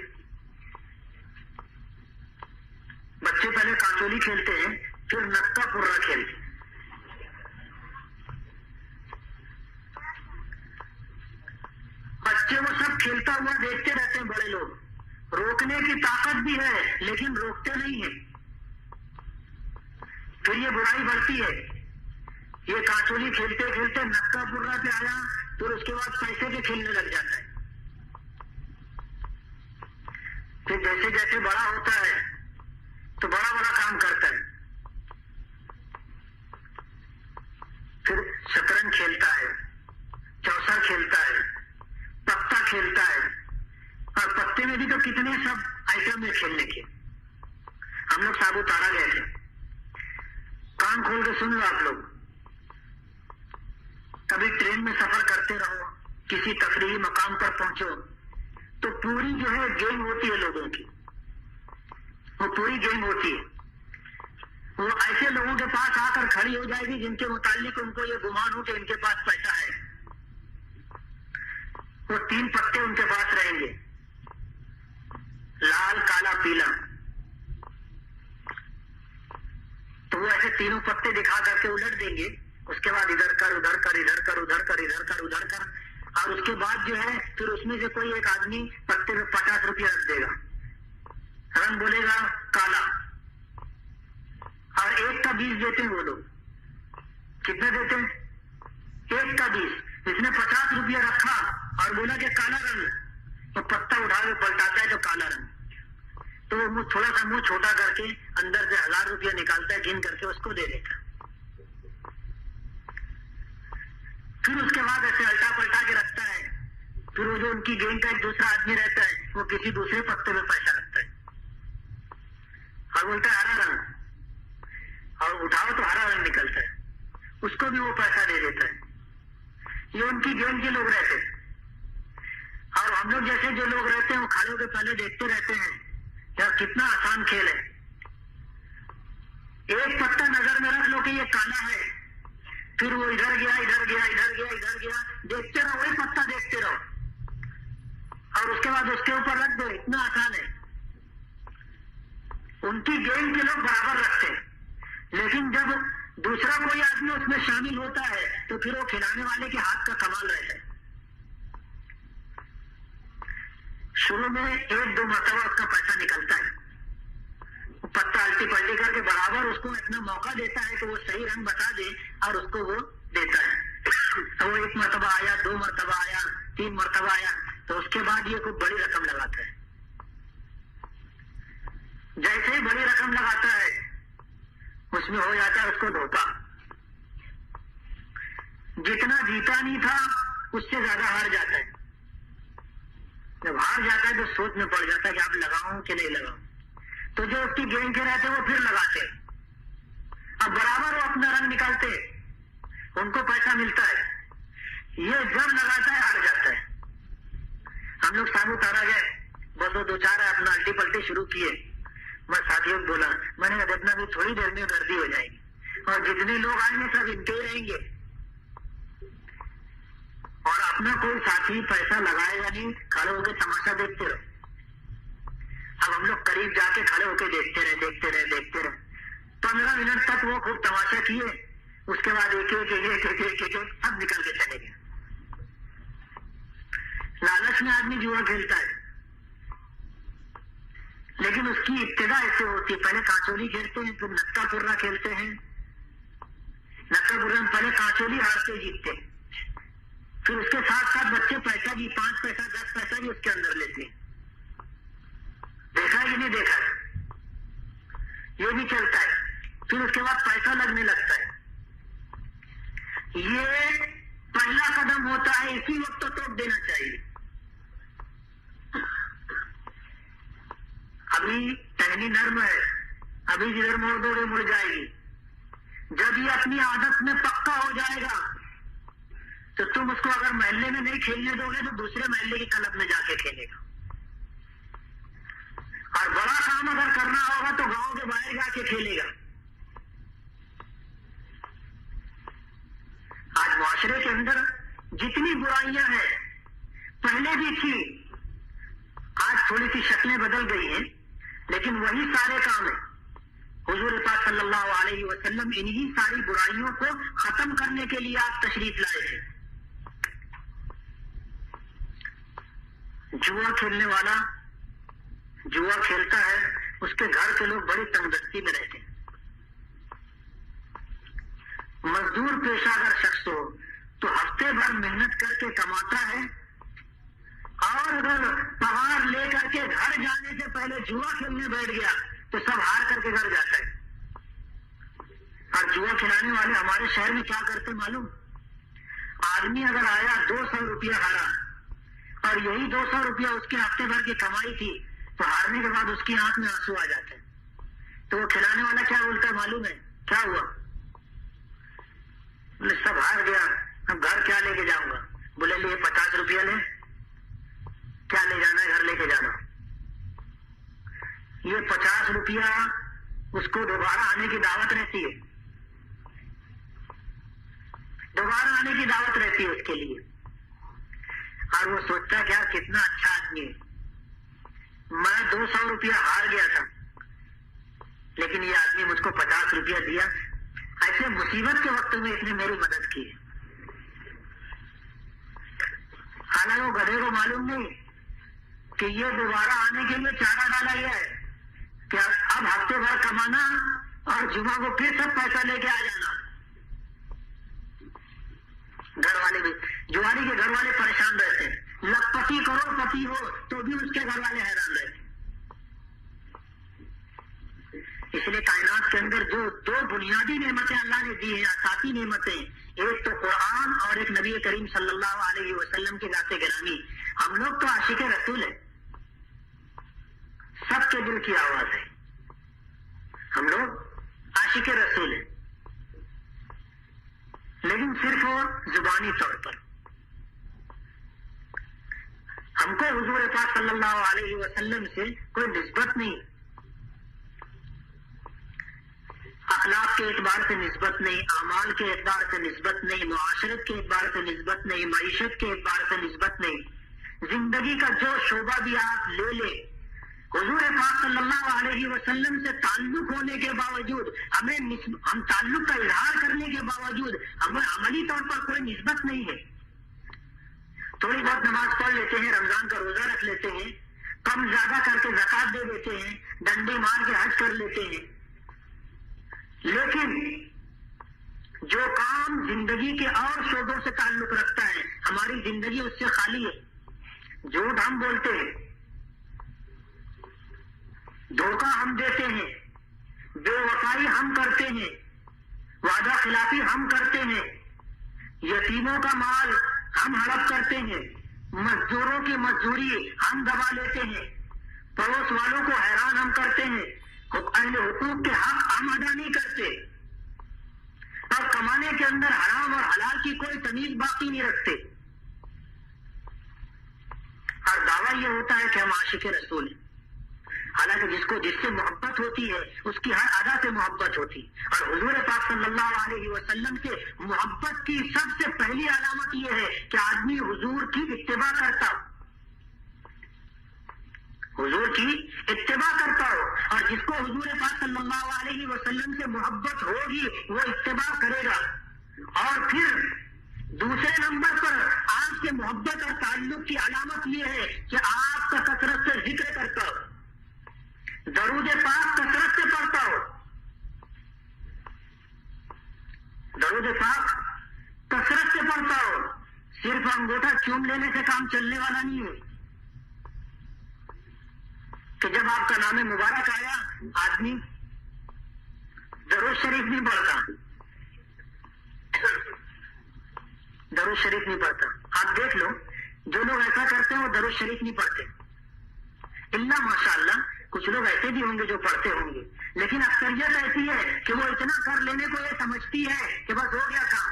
بچے پہلے کانچولی کھیلتے ہیں، پھر نکا پورا کھیلتے ہیں. بچے وہ سب کھیلتا ہوا دیکھتے رہتے ہیں. بڑے لوگ روکنے کی طاقت بھی ہے لیکن روکتے نہیں ہیں. پھر یہ برائی بڑھتی ہے. یہ کانچولی کھیلتے کھیلتے نکا پورا پہ آیا، پھر اس کے بعد پیسے کے کھیلنے لگ جاتا ہے. پھر جیسے جیسے بڑا ہوتا ہے تو بڑا بڑا کام کرتا ہے. پھر شطرنج کھیلتا ہے، چوسا کھیلتا ہے، پتا کھیلتا ہے. اور پتے میں بھی تو کتنے سب آئٹم ہے کھیلنے کے. ہم لوگ سابوتارا گئے تھے. کان کھول کے سن لو آپ لوگ. کبھی ٹرین میں سفر کرتے رہو، کسی تفریحی مقام پر پہنچو تو پوری جو ہے گیم ہوتی ہے لوگوں کی، وہ پوری گیم ہوتی ہے. وہ ایسے لوگوں کے پاس آ کر کھڑی ہو جائے گی جن کے متعلق ان کو یہ گمان ہو کہ ان کے پاس پیسہ ہے. وہ 3 پتے ان کے پاس رہیں گے، لال، کالا، پیلا. تو وہ ایسے تینوں پتے دکھا کر کے الٹ دیں گے. اس کے بعد ادھر کر، ادھر کر، ادھر کر، ادھر کر، ادھر کر، ادھر کر. اور اس کے بعد جو ہے پھر اس میں سے کوئی ایک آدمی پتے میں 50 روپیہ رکھ دے گا. رنگ بولے گا کالا، اور 1 کا 20 دیتے ہیں وہ لوگ. کتنے دیتے ہیں؟ 1 کا 20. اس نے 50 روپیہ رکھا اور بولا کہ کالا رنگ، تو پتا اٹھا کے پلٹاتا ہے تو کالا رنگ. تو وہ تھوڑا سا منہ چھوٹا کر کے اندر سے 1000 روپیہ نکالتا ہے، گن کر کے اس کو دے دیتا. پھر اس کے بعد ایسے الٹا پلٹا کے رکھتا ہے. پھر وہ جو ان کی گیم کا ایک دوسرا آدمی رہتا ہے وہ کسی دوسرے پتے میں پیسہ رکھتا ہے اور بولتا ہے ہرا رنگ، اور اٹھاؤ تو ہرا رنگ نکلتا ہے. اس کو بھی وہ پیسہ دے دیتا ہے. یہ ان کی گیم کے لوگ رہتے ہیں. اور ہم لوگ جیسے جو لوگ رہتے ہیں وہ کھڑے ہو کے پہلے دیکھتے رہتے ہیں یار کتنا آسان کھیل ہے. 1 پتا نظر میں رکھ لو کہ یہ کالا ہے، پھر وہ ادھر گیا، ادھر گیا، ادھر گیا، ادھر گیا، دیکھتے رہو، وہی پتا دیکھتے رہو اور اس کے بعد اس کے اوپر رکھ دو. اتنا آسان ہے. ان کی گیم کے لوگ برابر رکھتے ہیں، لیکن جب دوسرا کوئی آدمی اس میں شامل ہوتا ہے تو پھر وہ کھلانے والے کے ہاتھ کا کمال رہتا ہے. شروع میں 1-2 مرتبہ اس کا پیسہ نکلتا ہے. پتا الٹی پلٹی کر کے برابر اس کو اتنا موقع دیتا ہے کہ وہ صحیح رنگ بتا دے اور اس کو وہ دیتا ہے. تو وہ 1 مرتبہ آیا، 2 مرتبہ آیا، 3 مرتبہ آیا، تو اس کے بعد یہ کوئی بڑی رقم لگاتا ہے. جیسے ہی بڑی رقم لگاتا ہے اس میں ہو جاتا ہے اس کو دھوکا. جتنا جیتا نہیں تھا اس سے زیادہ ہار جاتا ہے. جب ہار جاتا ہے تو سوچ میں پڑ جاتا ہے کہ اب لگاؤں کہ نہیں لگاؤں. تو جو اس کی گیم کے رہتے وہ پھر لگاتے. اب برابر وہ اپنا رنگ نکالتے، ان کو پیسہ ملتا ہے. یہ جب لگاتا ہے ہار جاتا ہے. ہم لوگ ساپوتارا گئے, بس وہ 2-4 اپنا الٹی پلٹی شروع کیے. میں ساتھیوں کو بولا, میں نے کہا دیکھنا بھی تھوڑی دیر میں گردی ہو جائے گی اور جتنے لوگ آئیں گے سب ان کے ہی رہیں گے, اور اپنا کوئی ساتھی پیسہ لگائے گا نہیں, کھڑے ہو کے تماشا دیکھتے رہو. اب ہم لوگ قریب جا کے کھڑے ہو کے دیکھتے رہے. 15 منٹ تک وہ خوب تماشا کیے. اس کے بعد ایک سب نکل کے چلے گئے. لالچ میں آدمی جوا کھیلتا ہے, لیکن اس کی ابتدا ایسے ہوتی ہے, پہلے کانچولی کھیلتے ہیں, پھر نکا پورا کھیلتے ہیں. نکا پورا میں پہلے کانچولی ہارتے جیتتے ہیں, پھر اس کے ساتھ ساتھ بچے پیسہ بھی 5 پیسہ 10 پیسہ بھی اس کے اندر لیتے ہیں. دیکھا ہے کہ نہیں دیکھا ہے؟ یہ بھی چلتا ہے. پھر اس کے بعد پیسہ لگنے لگتا ہے. یہ پہلا قدم ہوتا ہے, اسی وقت تو ٹوک دینا چاہیے. ابھی ٹہنی نرم ہے, ابھی جدھر موڑ دو گے مڑ جائے گی. جب یہ اپنی عادت میں پکا ہو جائے گا تو تم اس کو اگر محلے میں نہیں کھیلنے دو گے تو دوسرے محلے کی کلب میں جا کے کھیلے گا. اور بڑا کام اگر کرنا ہوگا تو گاؤں کے باہر جا کے کھیلے گا. آج معاشرے کے اندر جتنی برائیاں ہیں پہلے بھی تھی, آج تھوڑی سی شکلیں بدل گئی ہیں, لیکن وہی سارے کام ہیں. حضور پاک صلی اللہ علیہ وسلم انہی ساری برائیوں کو ختم کرنے کے لیے آپ تشریف لائے تھے. جوا کھیلنے والا جوا کھیلتا ہے, اس کے گھر کے لوگ بڑی تنگ دستی میں رہتے ہیں. مزدور پیشہ اگر شخص ہو تو ہفتے بھر محنت کر کے کماتا ہے, اور اگر پہاڑ لے کر کے گھر جانے سے پہلے جوا کھیلنے بیٹھ گیا تو سب ہار کر کے گھر جاتا ہے. اور جوا کھلانے والے ہمارے شہر میں کیا کرتے معلوم؟ آدمی اگر آیا 200 روپیہ ہارا, اور یہی 200 روپیہ اس کے ہفتے بھر کی کمائی تھی, تو ہارنے کے بعد اس کی آنکھ میں آنسو آ جاتے ہیں. تو وہ کھلانے والا کیا بولتا ہے معلوم ہے کیا ہوا؟ بولے سب ہار گیا, اب گھر کیا لے کے جاؤں گا. بولے لے 50 روپیہ لے, کیا لے جانا ہے, گھر لے کے جانا. یہ 50 روپیہ اس کو دوبارہ آنے کی دعوت رہتی ہے, دوبارہ آنے کی دعوت رہتی ہے اس کے لیے. اور وہ سوچتا ہے کہ یار کتنا اچھا آدمی ہے, میں 200 روپیہ ہار گیا تھا لیکن یہ آدمی مجھ کو 50 روپیہ دیا, ایسے مصیبت کے وقت میں اس نے میری مدد کی. حالانکہ وہ گدھے کو معلوم نہیں کہ یہ دوبارہ آنے کے لیے چارہ ڈالا گیا ہے کہ اب ہفتے بھر کمانا اور جمعہ کو پھر سب پیسہ لے کے آ جانا. گھر والے بھی, جواری کے گھر والے پریشان رہتے ہیں, لکھپتی کروڑ پتی ہو تو بھی اس کے گھر والے حیران رہتے ہیں. اس لیے کائنات کے اندر جو 2 بنیادی نعمتیں اللہ نے دی ہیں, اساسی نعمتیں, ایک تو قرآن اور ایک نبی کریم صلی اللہ علیہ وسلم کی ذات گرامی. ہم لوگ تو عاشق رسول ہیں, سب کے دل کی آواز ہے, ہم لوگ عاشق رسول ہیں, لیکن صرف وہ زبانی طور پر. ہم کو حضور پاک صلی اللہ علیہ وسلم سے کوئی نسبت نہیں, اخلاق کے اعتبار سے نسبت نہیں, اعمال کے اعتبار سے نسبت نہیں, معاشرت کے اعتبار سے نسبت نہیں, معیشت کے اعتبار سے نسبت نہیں. زندگی کا جو شعبہ بھی آپ لے لیں, حضور پاک صلی اللہ علیہ وسلم سے تعلق ہونے کے باوجود, ہم تعلق کا اظہار کرنے کے باوجود ہمیں عملی طور پر کوئی نسبت نہیں ہے. تھوڑی بہت نماز پڑھ لیتے ہیں, رمضان کا روزہ رکھ لیتے ہیں, کم زیادہ کر کے زکات دے دیتے ہیں, ڈنڈے مار کے حج کر لیتے ہیں, لیکن جو کام زندگی کے اور شعبوں سے تعلق رکھتا ہے, ہماری زندگی اس سے خالی ہے. جھوٹ ہم بولتے ہیں, دھوکہ ہم دیتے ہیں, بے وفائی ہم کرتے ہیں, وعدہ خلافی ہم کرتے ہیں, یتیموں کا مال ہم ہڑپ کرتے ہیں, مزدوروں کی مزدوری ہم دبا لیتے ہیں, پڑوس والوں کو حیران ہم کرتے ہیں, اہل حقوق کے حق ہم ادا نہیں کرتے, اور کمانے کے اندر حرام اور حلال کی کوئی تمیز باقی نہیں رکھتے. یہ ہوتا ہے کہ ہم عاشق رسول ہیں. حالانکہ جس سے محبت ہوتی ہے اس کی ہر ادا سے محبت ہوتی. اور حضور پاک صلی اللہ علیہ وسلم سے محبت کی سب سے پہلی علامت یہ ہے کہ آدمی حضور کی اتباع کرتا ہو، حضور کی اتباع کرتا ہو. اور جس کو حضور پاک صلی اللہ علیہ وسلم سے محبت ہوگی وہ اتباع کرے گا. اور پھر دوسرے نمبر پر آپ سے محبت اور تعلق کی علامت یہ ہے کہ آپ کا کثرت سے ذکر کرتا ہو، درود پاک کثرت سے پڑھتا ہو. درود پاک کثرت سے پڑھتا ہو. صرف انگوٹھا چوم لینے سے کام چلنے والا نہیں ہے کہ جب آپ کا نام مبارک آیا آدمی درود شریف نہیں پڑھتا، درود شریف نہیں پڑھتا. آپ دیکھ لو جو لوگ ایسا کرتے ہیں وہ درود شریف نہیں پڑھتے. اللہ ماشاء اللہ کچھ لوگ ایسے بھی ہوں گے جو پڑھتے ہوں گے، لیکن اکثریت ایسی ہے کہ وہ اتنا کر لینے کو یہ سمجھتی ہے کہ بس ہو گیا کام.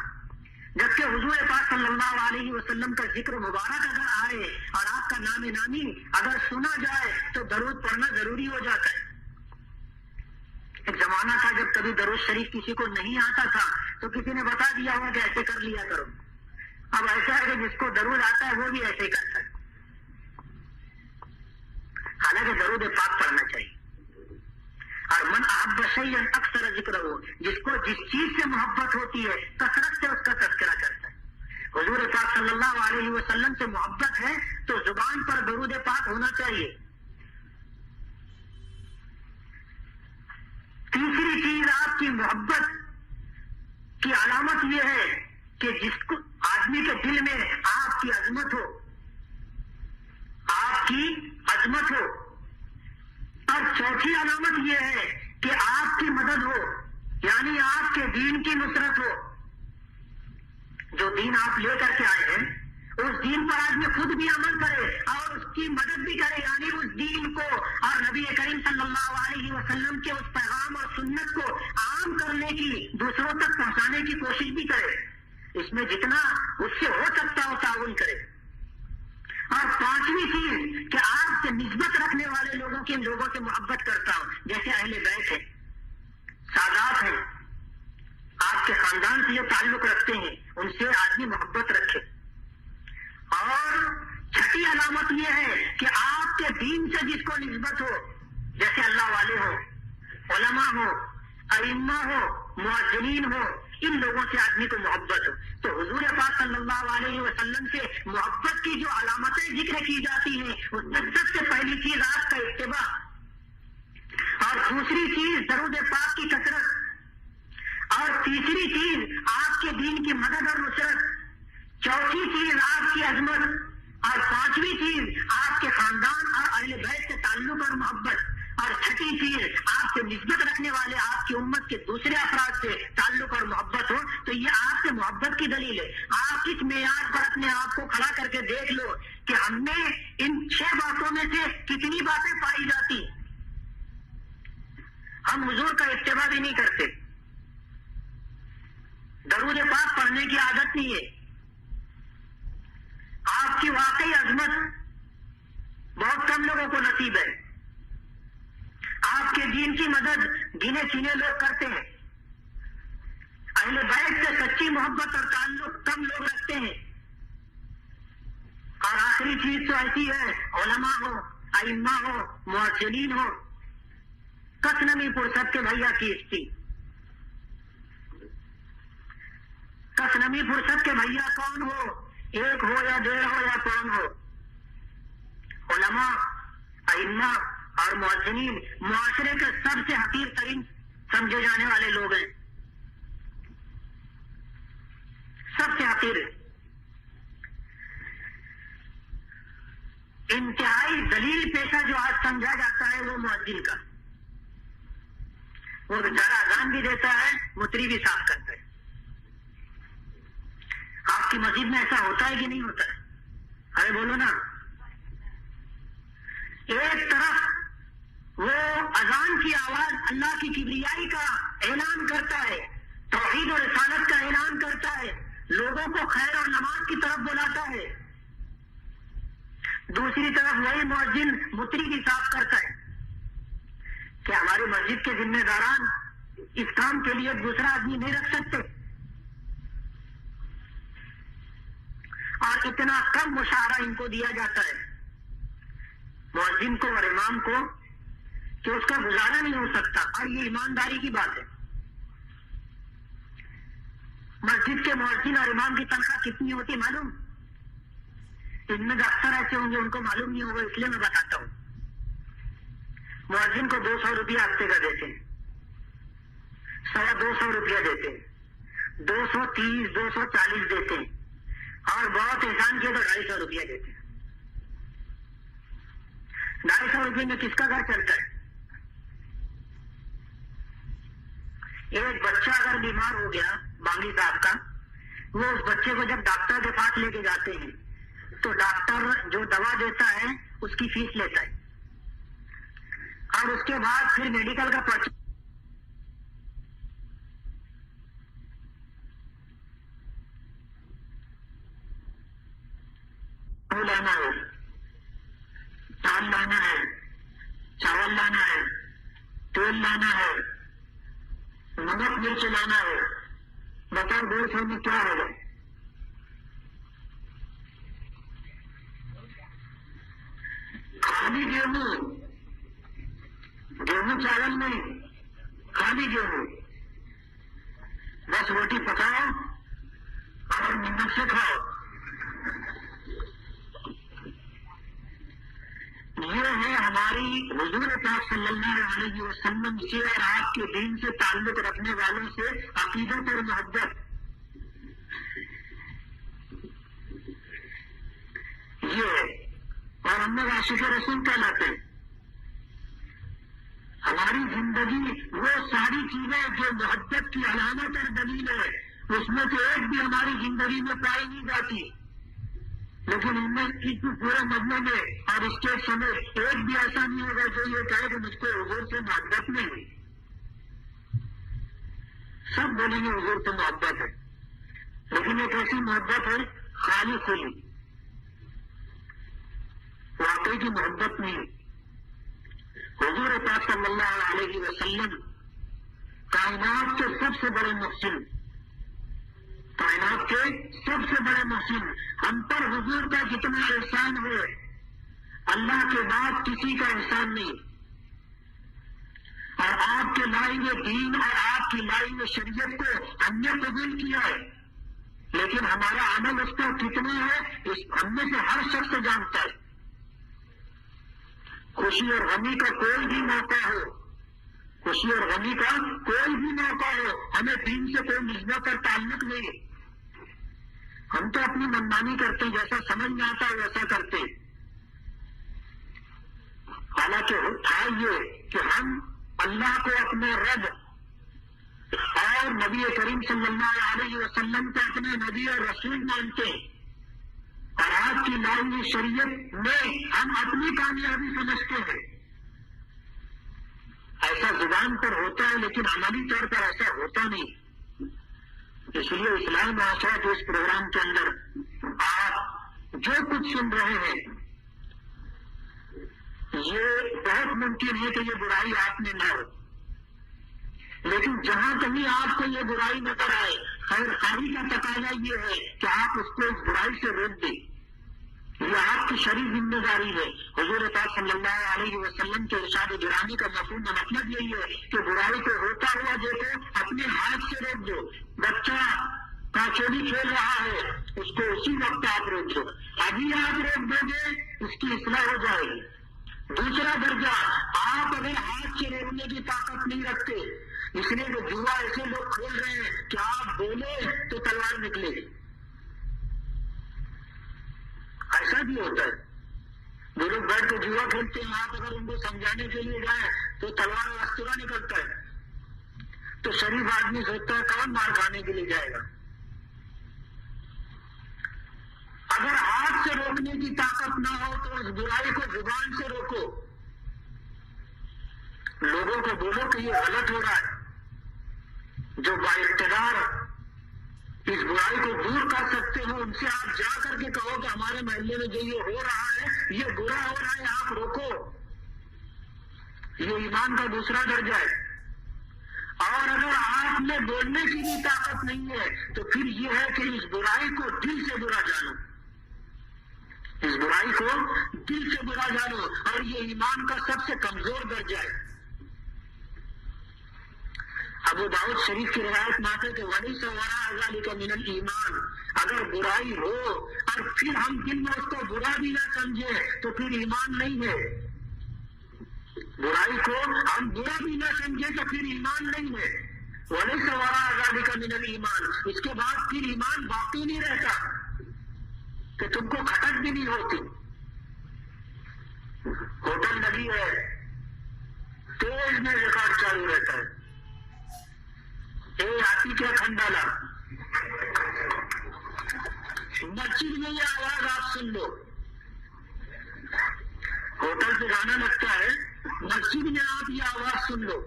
جبکہ حضور پاک صلی اللہ علیہ وسلم کا ذکر مبارک اگر آئے اور آپ کا نام نامی اگر سنا جائے تو درود پڑھنا ضروری ہو جاتا ہے. ایک زمانہ تھا جب کبھی درود شریف کسی کو نہیں آتا تھا تو کسی نے بتا دیا ہوا کہ ایسے کر لیا کرو. اب ایسا ہے کہ جس کو درود آتا ہے وہ بھی ایسے کرتا ہے. حالانکہ درود پاک پڑھنا چاہیے. اور من احب شیئا اکثر ذکر ہو، جس کو جس چیز سے محبت ہوتی ہے کثرت سے اس کا تذکرہ کرتا ہے. حضور پاک صلی اللہ علیہ وسلم سے محبت ہے تو زبان پر درود پاک ہونا چاہیے. تیسری چیز آپ کی محبت کی علامت یہ ہے کہ جس کو آدمی کے دل میں آپ کی عظمت ہو، آپ کی عظمت ہو. اور چوتھی علامت یہ ہے کہ آپ کی مدد ہو، یعنی آپ کے دین کی نصرت ہو. جو دین آپ لے کر کے آئے ہیں اس دین پر آدمی خود بھی عمل کرے اور اس کی مدد بھی کرے، یعنی اس دین کو اور نبی کریم صلی اللہ علیہ وسلم کے اس پیغام اور سنت کو عام کرنے کی، دوسروں تک پہنچانے کی کوشش بھی کرے. اس میں جتنا اس سے ہو سکتا ہو تعاون کرے. اور پانچویں چیز کہ آپ سے نسبت رکھنے والے لوگوں سے محبت کرتا ہوں، جیسے اہل بیت ہیں، سادات ہیں، آپ کے خاندان سے جو تعلق رکھتے ہیں ان سے آدمی محبت رکھے. اور چھٹی علامت یہ ہے کہ آپ کے دین سے جس کو نسبت ہو، جیسے اللہ والے ہو، علماء ہو، ائمہ ہو، مؤذنین ہو، ان لوگوں سے آدمی کو محبت ہو. تو حضور پاک صلی اللہ علیہ وسلم سے محبت کی جو علامتیں ذکر کی جاتی ہیں اس میں سب سے پہلی چیز آپ کا اتباع، اور دوسری چیز درود پاک کی کثرت، اور تیسری چیز آپ کے دین کی مدد اور نصرت، چوتھی چیز آپ کی عظمت، اور پانچویں چیز آپ کے خاندان اور اہل بیت سے تعلق اور محبت، اور چھٹی چیز آپ سے نسبت رکھنے والے آپ کی امت کے دوسرے افراد سے تعلق اور محبت ہو. تو یہ آپ سے محبت کی دلیل ہے. آپ اس معیار پر اپنے آپ کو کھڑا کر کے دیکھ لو کہ ہم نے ان 6 باتوں میں سے کتنی باتیں پائی جاتی. ہم حضور کا اتباع بھی نہیں کرتے، درود پاک پڑھنے کی عادت نہیں ہے. آپ کی واقعی عظمت بہت کم لوگوں کو نصیب ہے. آپ کے دین کی مدد گنے چنے لوگ کرتے ہیں. اہل بیت سے سچی محبت اور تعلق کم لوگ رکھتے ہیں. اور آخری چیز تو ایسی ہے، علماء ہو، ائمہ ہو، مؤذنین ہو. کسنمی فرصت کے بھیا کیستی، کسنمی فرصت کے بھیا کون ہو، ایک ہو یا 1.5 ہو یا کون ہو، علماء، ائمہ اور مؤذنین معاشرے کے سب سے حقیر ترین سمجھے جانے والے لوگ ہیں، سب سے حقیر. انتہائی ذلیل پیشہ جو آج سمجھا جاتا ہے وہ مؤذن کا. وہ بیچارہ اذان بھی دیتا ہے، متری بھی صاف کرتا ہے. آپ کی مسجد میں ایسا ہوتا ہے کہ نہیں ہوتا ہے؟ ارے بولو نا. ایک طرف وہ اذان کی آواز اللہ کی کبریائی کا اعلان کرتا ہے، توحید اور رسالت کا اعلان کرتا ہے، لوگوں کو خیر اور نماز کی طرف بلاتا ہے. دوسری طرف وہی مؤذن متری کی صاف کرتا ہے کہ ہماری مسجد کے ذمہ داران اس کام کے لیے دوسرا آدمی نہیں رکھ سکتے، اور اتنا کم مشاہرہ ان کو دیا جاتا ہے مؤذن کو اور امام کو کہ اس کا گزارا نہیں ہو سکتا. اور یہ ایمانداری کی بات ہے. مسجد کے مؤذن اور امام کی تنخواہ کتنی ہوتی معلوم؟ ان میں جو اکثر ایسے ہوں گے ان کو معلوم نہیں ہوگا، اس لیے میں بتاتا ہوں. مؤذن کو 200 روپیہ ہفتے کا دیتے ہیں، 250 روپیہ دیتے ہیں، 230 240 دیتے ہیں، اور بہت احسان کیا تو 250 روپیہ دیتے ہیں. 250 روپئے میں کس کا گھر چلتا ہے؟ ایک بچہ اگر بیمار ہو گیا بانگی صاحب کا، وہ اس بچے کو جب ڈاکٹر کے پاس لے کے جاتے ہیں تو ڈاکٹر جو دوا دیتا ہے اس کی فیس لیتا ہے، اور اس کے بعد پھر میڈیکل کا پرچہ لانا ہے، دال لانا ہے، چاول لانا ہے، تیل لانا ہے، نمک مرچ لانا ہے. بتاؤ 200 میں کیا ہوگا؟ خالی گیہوں چاول نہیں، خالی گیہوں، بس روٹی پکاؤ اور نمک سے کھاؤ. یہ ہے ہماری حضور پاک صلی اللہ علیہ وسلم سے اور آپ کے دین سے تعلق رکھنے والوں سے عقیدت اور محبت. یہ اور ہم عاشق رسول کہلاتے ہیں. ہماری زندگی وہ ساری چیزیں جو محبت کی علامت اور دلیل ہے، اس میں سے ایک بھی ہماری زندگی میں پائی نہیں جاتی. لیکن ان میں پورے مجمع میں اور اسٹیج سمیت ایک بھی ایسا نہیں ہوگا جو یہ کہے کہ مجھ کو حضور سے محبت نہیں ہوئی. سب بولیں گے حضور سے محبت ہے، لیکن ایک ایسی محبت ہے خالی کھلی، واقعی کی محبت نہیں. حضور پاک صلی اللہ علیہ وسلم کائنات کے سب سے بڑے محسن، کائنات کے سب سے بڑے محسن. ہم پر حضور کا جتنا احسان ہے اللہ کے بعد کسی کا احسان نہیں. اور آپ کے لائی ہوئے دین اور آپ کی لائی ہوئی شریعت کو ہم نے قبول کیا ہے، لیکن ہمارا عمل اس پر کتنا ہے ہم میں سے ہر شخص جانتا ہے. خوشی اور غمی کا کوئی بھی موقع ہو، خوشی اور غمی کا کوئی بھی موقع ہو، ہمیں دین سے کوئی نسبت اور تعلق نہیں. ہم تو اپنی منمانی کرتے ہیں، جیسا سمجھ میں آتا ہے ویسا کرتے ہیں. حالانکہ تھا یہ کہ ہم اللہ کو اپنا رب اور نبی کریم صلی اللہ علیہ وسلم کو اپنے نبی اور رسول مانتے ہیں، اور آج کی لائی ہوئی شریعت میں ہم اپنی کامیابی سمجھتے ہیں. ایسا زبان پر ہوتا ہے لیکن عملی طور پر ایسا ہوتا نہیں. اس لیے اسلامی معاشرہ کے اس پروگرام کے اندر آپ جو کچھ سن رہے ہیں یہ بہت ممکن ہے کہ یہ برائی آپ میں نہ ہو، لیکن جہاں کہیں آپ کو یہ برائی نظر آئے خیر خواہی کا تقاضا یہ ہے کہ آپ اس کو اس برائی سے روک دیں. یہ آپ کی شرعی ذمہ داری ہے. حضور پاک صلی اللہ علیہ وسلم کے ارشاد گرامی کا مفہوم و مطلب یہی ہے کہ برائی کو ہوتا ہوا دیکھو، اپنے ہاتھ سے روک دو. بچہ کاچولی کھیل رہا ہے اس کو اسی وقت آپ روک دو، ابھی آپ روک دو گے اس کی اصلاح ہو جائے گی. دوسرا درجہ، آپ اگر ہاتھ سے روکنے کی طاقت نہیں رکھتے، اس لیے کہ جوا ایسے لوگ کھیل رہے ہیں کہ آپ بولے تو تلوار نکلے گی. ایسا بھی ہوتا ہے. جو لوگ بیٹھ کے جوا کھیلتے ہیں آپ اگر ان کو سمجھانے کے لیے جائیں تو تلوار راستہ نکلتا ہے. تو شریف آدمی سوچتا ہے کون مار کھانے کے لیے جائے گا. اگر ہاتھ سے روکنے کی طاقت نہ ہو تو اس برائی کو زبان سے روکو. لوگوں کو بولو کہ یہ غلط ہو رہا ہے. جو با اقتدار اس برائی کو دور کر سکتے ہو، ان سے آپ جا کر کے کہو کہ ہمارے محلے میں جو یہ ہو رہا ہے یہ برا ہو رہا ہے، آپ روکو، یہ ایمان کا دوسرا درجہ ہے۔ اور اگر آپ میں بولنے کی بھی طاقت نہیں ہے تو پھر یہ ہے کہ اس برائی کو دل سے برا جانو، اس برائی کو دل سے برا جانو، اور یہ ایمان کا سب سے کمزور درجہ ہے۔ ابو داؤد شریف کی روایت میں آتا ہے کہ وَلَيْسَ وَرَاءَ ذَلِكَ مِنَ الْإِيمَانِ، اگر برائی ہو اور پھر ہم دل میں اس کو برا بھی نہ سمجھے تو پھر ایمان نہیں ہے۔ برائی کو ہم برا بھی نہ سمجھے تو پھر ایمان نہیں ہے۔ وَلَيْسَ وَرَاءَ ذَلِكَ مِنَ الْإِيمَانِ، اس کے بعد پھر ایمان باقی نہیں رہتا کہ تم کو کھٹک بھی نہیں ہوتی۔ ہوٹل لگی ہے، تیز میں ریکارڈ چالو رہتا ہے، اے آتی کیا کھنڈالا، مسجد میں یہ آواز آپ سن لو، ہوٹل پہ گانا لگتا ہے، مسجد میں آپ یہ آواز سن لو،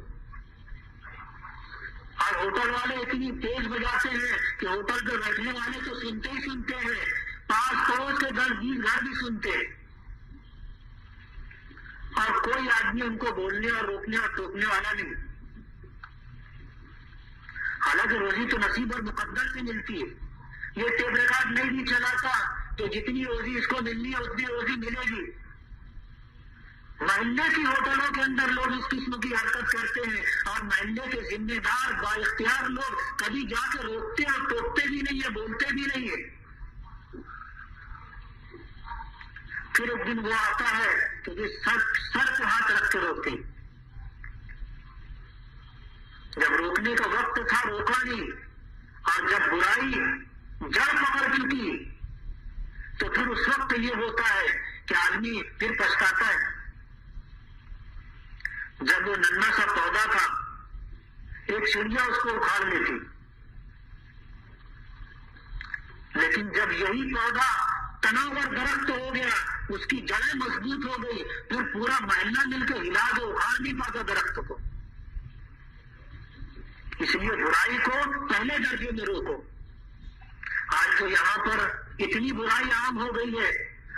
اور ہوٹل والے اتنی تیز بجاتے ہیں کہ ہوٹل پہ بیٹھنے والے تو سنتے ہی سنتے ہیں، 5 پڑوس کے 10-20 گھر بھی سنتے ہیں، اور کوئی آدمی ان کو بولنے اور روکنے اور ٹوکنے والا نہیں۔ حالانکہ روزی تو نصیب اور مقدر سے ملتی ہے، یہ ٹیپ ریکارڈ نہیں بھی چلاتا تو جتنی روزی اس کو ملنی ہے اتنی روزی ملے گی۔ محلے کی ہوٹلوں کے اندر لوگ اس قسم کی حرکت کرتے ہیں، اور محلے کے ذمہ دار با اختیار لوگ کبھی جا کے روکتے اور ٹوکتے بھی نہیں ہے، بولتے بھی نہیں ہے۔ پھر ایک دن وہ آتا ہے تو یہ سر پہ ہاتھ رکھ کے روکتے، جب روکنے کا وقت تھا روکا نہیں، اور جب برائی جڑ پکڑ چکی تو پھر اس وقت یہ ہوتا ہے کہ آدمی پھر پچھتاتا ہے۔ جب وہ ننھا سا پودا تھا، ایک چڑیا اس کو اکھاڑ لیتی، لیکن جب یہی پودا تناور درخت ہو گیا، اس کی جڑیں مضبوط ہو گئی، پھر پورا محلہ مل کے ہلا کے اکھاڑ نہیں پاتا درخت کو۔ اس لیے برائی کو پہلے درجے میں روکو۔ آج تو یہاں پر اتنی برائی عام ہو گئی ہے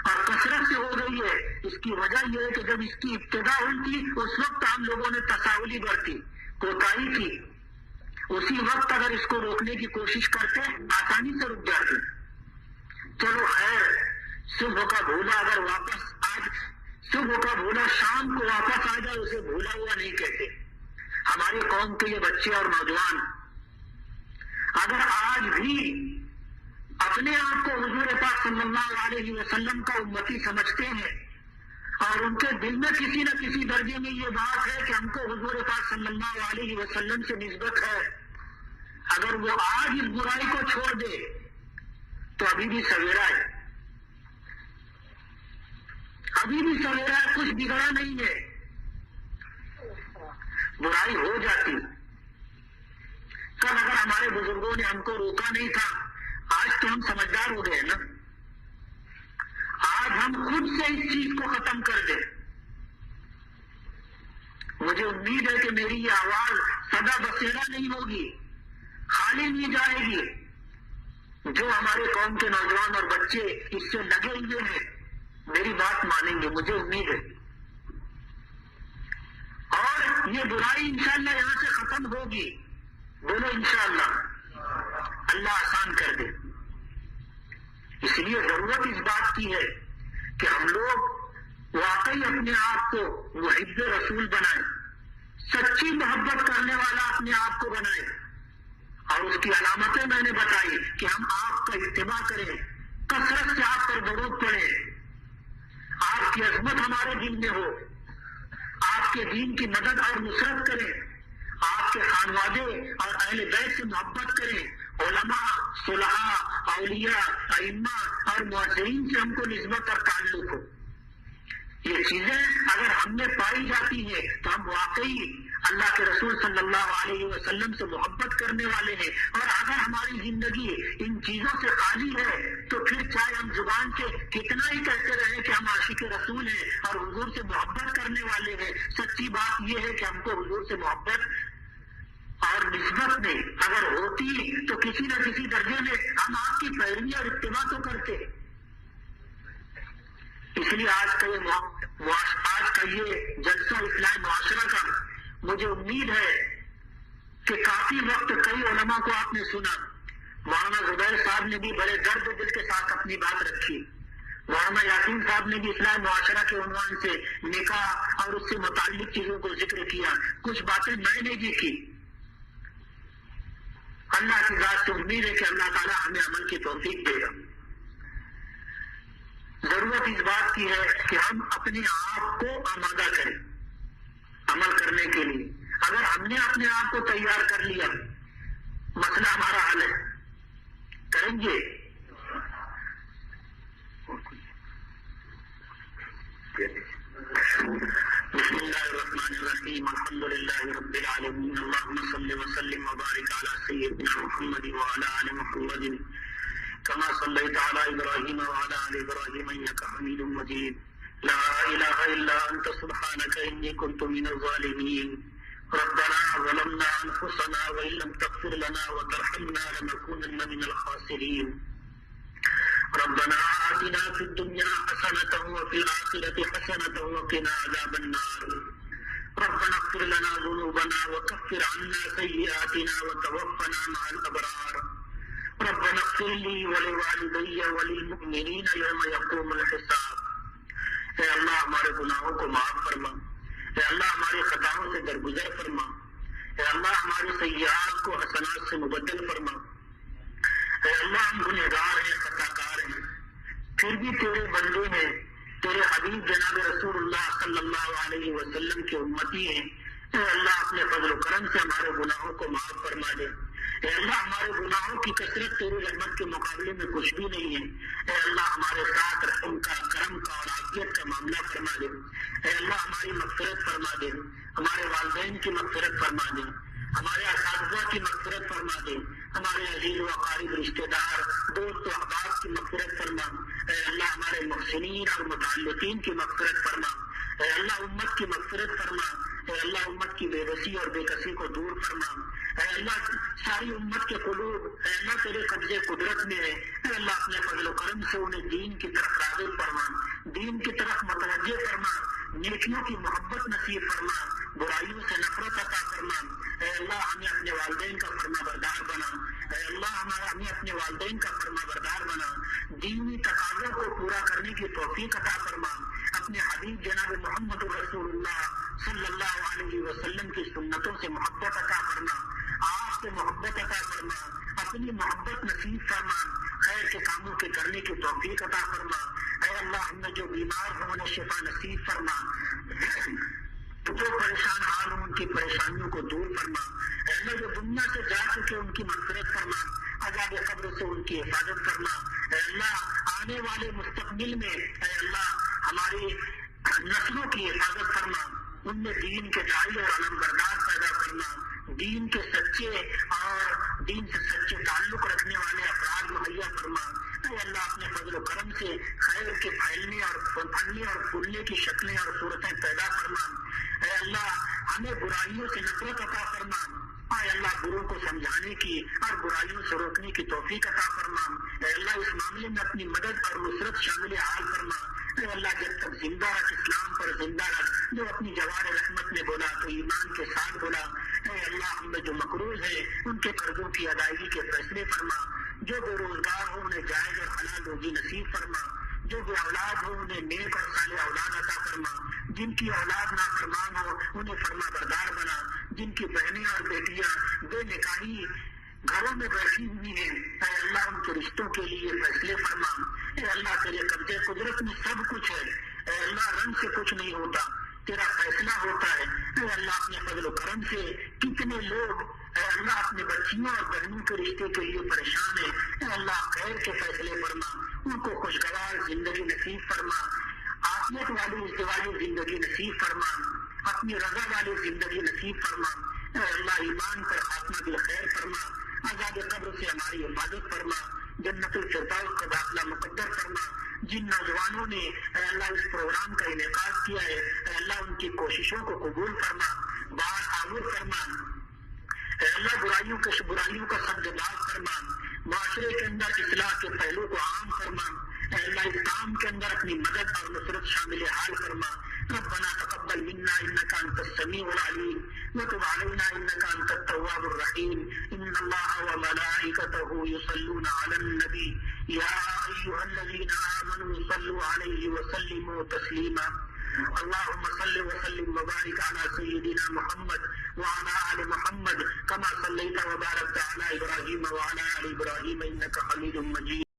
اور کثرت سے ہو گئی ہے، اس کی وجہ یہ ہے کہ جب اس کی ابتدا ہوئی تھی اس وقت ہم لوگوں نے تساہلی برتی، کوتاہی کی، اسی وقت اگر اس کو روکنے کی کوشش کرتے آسانی سے رک جاتے۔ چلو خیر، صبح کا بھولا اگر واپس آج صبح کا بھولا شام کو واپس آ جائے اسے بھولا ہوا نہیں کہتے۔ ہماری قوم کے یہ بچے اور نوجوان اگر آج بھی اپنے آپ کو حضور پاک صلی اللہ علیہ وسلم کا امتی سمجھتے ہیں، اور ان کے دل میں کسی نہ کسی درجے میں یہ بات ہے کہ ہم کو حضور پاک صلی اللہ علیہ وسلم سے نسبت ہے، اگر وہ آج اس برائی کو چھوڑ دے تو ابھی بھی سویرا ہے، ابھی بھی سویرا ہے، کچھ بگڑا نہیں ہے، برائی ہو جاتی۔ کل اگر ہمارے بزرگوں نے ہم کو روکا نہیں تھا، آج تو ہم سمجھدار ہو گئے نا، آج ہم خود سے اس چیز کو ختم کر دیں۔ مجھے امید ہے کہ میری یہ آواز سدا بسیرا نہیں ہوگی، خالی نہیں جائے گی۔ جو ہمارے قوم کے نوجوان اور بچے اس سے لگے ہوئے ہیں میری بات مانیں گے، مجھے امید ہے، اور یہ برائی انشاءاللہ یہاں سے ختم ہوگی۔ بولو انشاءاللہ، اللہ آسان کر دے۔ اس لیے ضرورت اس بات کی ہے کہ ہم لوگ واقعی اپنے آپ کو محب رسول بنائیں، سچی محبت کرنے والا اپنے آپ کو بنائیں، اور اس کی علامتیں میں نے بتائی کہ ہم آپ کا اتباع کریں، کثرت سے آپ پر درود پڑھیں، آپ کی عظمت ہمارے دل میں ہو، آپ کے دین کی مدد اور نصرت کریں، آپ کے خانوادے اور اہل بیت سے محبت کریں، علماء، صلحاء، اولیاء، ائمہ اور معاصرین سے ہم کو نسبت اور تعلق ہو۔ یہ چیزیں اگر ہم میں پائی جاتی ہیں تو ہم واقعی اللہ کے رسول صلی اللہ علیہ وسلم سے محبت کرنے والے ہیں، اور اگر ہماری زندگی ان چیزوں سے خالی ہے تو پھر چاہے ہم زبان سے کتنا ہی کہتے رہیں کہ ہم عاشق رسول ہیں اور حضور سے محبت کرنے والے ہیں، سچی بات یہ ہے کہ ہم کو حضور سے محبت اور نسبت میں اگر ہوتی تو کسی نہ کسی درجے میں ہم آپ کی پیروی اور اتباع تو کرتے. اس لیے آج کا یہ جلسہ اصلاح معاشرہ کا مجھے امید ہے کہ کافی وقت کئی علماء کو آپ نے سنا. مولانا زبیر صاحب نے بھی بڑے درد دل کے ساتھ اپنی بات رکھی. مولانا یاسین صاحب نے بھی اصلاح معاشرہ کے عنوان سے نکاح اور اس سے متعلق چیزوں کو ذکر کیا. کچھ باتیں میں نے بھی کی. اللہ کی ذات سے امید ہے کہ اللہ تعالیٰ ہمیں عمل کی توفیق دے گا. ضرورت اس بات کی ہے کہ ہم اپنے آپ کو آمادہ کریں عمل کرنے کے لیے. اگر ہم نے اپنے آپ کو تیار کر لیا مسئلہ ہمارا حل ہے. کریں گے. بسم اللہ الرحمن الرحیم. الحمد للہ رب العالمین. اللهم صل وسلم وبارک علی سیدنا محمد وعلی آل محمد كما صليت على إبراهيم وعلى آل إبراهيم إنك حميد مجيد. لا إله إلا أنت سبحانك إني كنت من الظالمين. ربنا ظلمنا أنفسنا وإن لم تغفر لنا وترحمنا لنكونن من الخاسرين. ربنا آتنا في الدنيا حسنة وفي الآخرة حسنة وقنا عذاب النار. ربنا اغفر لنا ذنوبنا وكفر عنا سيئاتنا وتوفنا مع الأبرار. ربنا اغفر لي ولوالدي وللمؤمنين يوم يقوم الحساب. اے اللہ ہمارے گناہوں کو معاف فرما. اے اللہ ہماری خطاؤں سے درگزر فرما. اے اللہ ہماری سیئات کو حسنات سے مبدل فرما. اے اللہ ہم گنہگار ہیں, خطا کار ہیں, پھر بھی تیرے بندے ہیں, تیرے حبیب جناب رسول اللہ صلی اللہ علیہ وسلم کے امتی ہیں. اے اللہ اپنے فضل و کرم سے ہمارے گناہوں کو معاف فرما دے. اے اللہ ہمارے گناہوں کی کثرت تیری رحمت کے مقابلے میں کچھ بھی نہیں ہے. اے اللہ ہمارے ساتھ رحم کا, کرم کا اور عافیت کا معاملہ فرما دے. اے اللہ ہماری مغفرت فرما دے. ہمارے والدین کی مغفرت فرما دے. ہمارے اساتذہ کی مغفرت فرما دے. ہمارے عزیز و اقارب رشتہ دار دوست و احباب کی مغفرت فرما. اے اللہ ہمارے محسنین اور متعلقین کی مغفرت فرما. اے اللہ امت کی مغفرت فرما. اے اللہ امت کی بے بسی اور بے کسی کو دور فرما. اے اللہ ساری امت کے قلوب اے اللہ تیرے قبضے قدرت میں ہے. اے اللہ اپنے فضل و کرم سے انہیں دین کی طرف راغب فرما, دین کی طرف متوجہ فرما, نیکیوں کی محبت نصیب فرما, برائیوں سے نفرت عطا فرما. اے اللہ ہمیں اپنے والدین کا فرما بردار بنا. اے اللہ ہمیں اپنے والدین کا فرما بردار بنا. دینی تقاضوں کو پورا کرنے کی توفیق عطا فرما. اپنے حبیب جناب محمد رسول اللہ صلی اللہ علیہ وسلم کی سنتوں سے محبت عطا فرما. آپ سے محبت عطا فرما. اپنی محبت نصیب فرما. خیر کے کاموں کے کرنے کی توفیق عطا فرما. اے اللہ ہم جو بیمار ہوں انہیں شفا نصیب فرما. جو پریشان حال ہوں ان کی پریشانیوں کو دور فرما. اے اللہ جو دنیا سے جا چکے ان کی مغفرت فرما. عذاب قبر سے ان کی حفاظت فرما. اے اللہ آنے والے مستقبل میں اے اللہ ہماری نسلوں کی حفاظت فرما. ان میں دین کے داعی اور علم بردار پیدا کرنا. دین کے سچے اور دین سے سچے تعلق رکھنے والے افراد مہیا فرما. اے اللہ اپنے فضل و کرم سے خیر کے پھیلنے اور پھلنے اور پھولنے کی شکلیں اور صورتیں پیدا فرما. اے اللہ ہمیں برائیوں سے نفرت عطا فرما. اے اللہ بروں کو سمجھانے کی اور برائیوں سے روکنے کی توفیق عطا فرما. اے اللہ اس معاملے میں اپنی مدد اور نصرت شامل حال فرما. اے اللہ جب تک زندہ رکھ, اسلام پر زندہ رکھ. جو اپنی جوار رحمت میں بولا تو ایمان کے ساتھ بولا. اے اللہ ہم میں جو مقروض ہیں ان کے قرضوں کی ادائیگی کے فیصلے فرما. جو بے روزگار ہو انہیں جائز اور حلال روزی نصیب فرما. جو بے اولاد ہو انہیں نیک اور صالح اولاد عطا فرما. جن کی اولاد نافرمان ہو انہیں فرما بردار بنا. جن کی بہنیں اور بیٹیاں بے نکاحی گھروں میں بیٹھی ہوئی ہیں اے اللہ ان کے رشتوں کے لیے فیصلے فرما. اے اللہ تیرے قبضے قدرت میں سب کچھ ہے. اے اللہ رنگ سے کچھ نہیں ہوتا, تیرا فیصلہ ہوتا ہے. اے اللہ اپنے فضل و کرم سے کتنے لوگ اے اللہ اپنے بچیوں اور بہنوں کے رشتے کے لیے پریشان ہیں. اے اللہ خیر کے فیصلے فرما. ان کو خوشگوار زندگی نصیب فرما. عافیت والی ازدواجی زندگی نصیب فرما. اپنی رضا والی زندگی نصیب فرما. اے اللہ ایمان پر خاتمہ بالخیر فرما. عذاب قبر سے ہماری حفاظت فرما. جنت الفردوس کا داخلہ مقدر فرما. جن نوجوانوں نے اے اللہ اس پروگرام کا انعقاد کیا ہے اے اللہ ان کی کوششوں کو قبول فرما, بار آور فرما. اے اللہ برائیوں برائیوں کا سدباب فرما، معاشرے کے اندر اصلاح کے پہلو کو عام فرما، اے اللہ اس کام کے اندر اپنی مدد اور نصرت شامل حال فرما۔ ربنا تقبل منا انك انت السميع العليم وتب علينا انك انت التواب الرحيم۔ ان الله وملائكته يصلون على النبي يا ايها الذين امنوا صلوا عليه وسلموا تسليما۔ اللهم صل وسلم وبارك على سيدنا محمد وعلى ال محمد كما صليت وباركت على ابراهيم وعلى ال ابراهيم انك حميد مجيد۔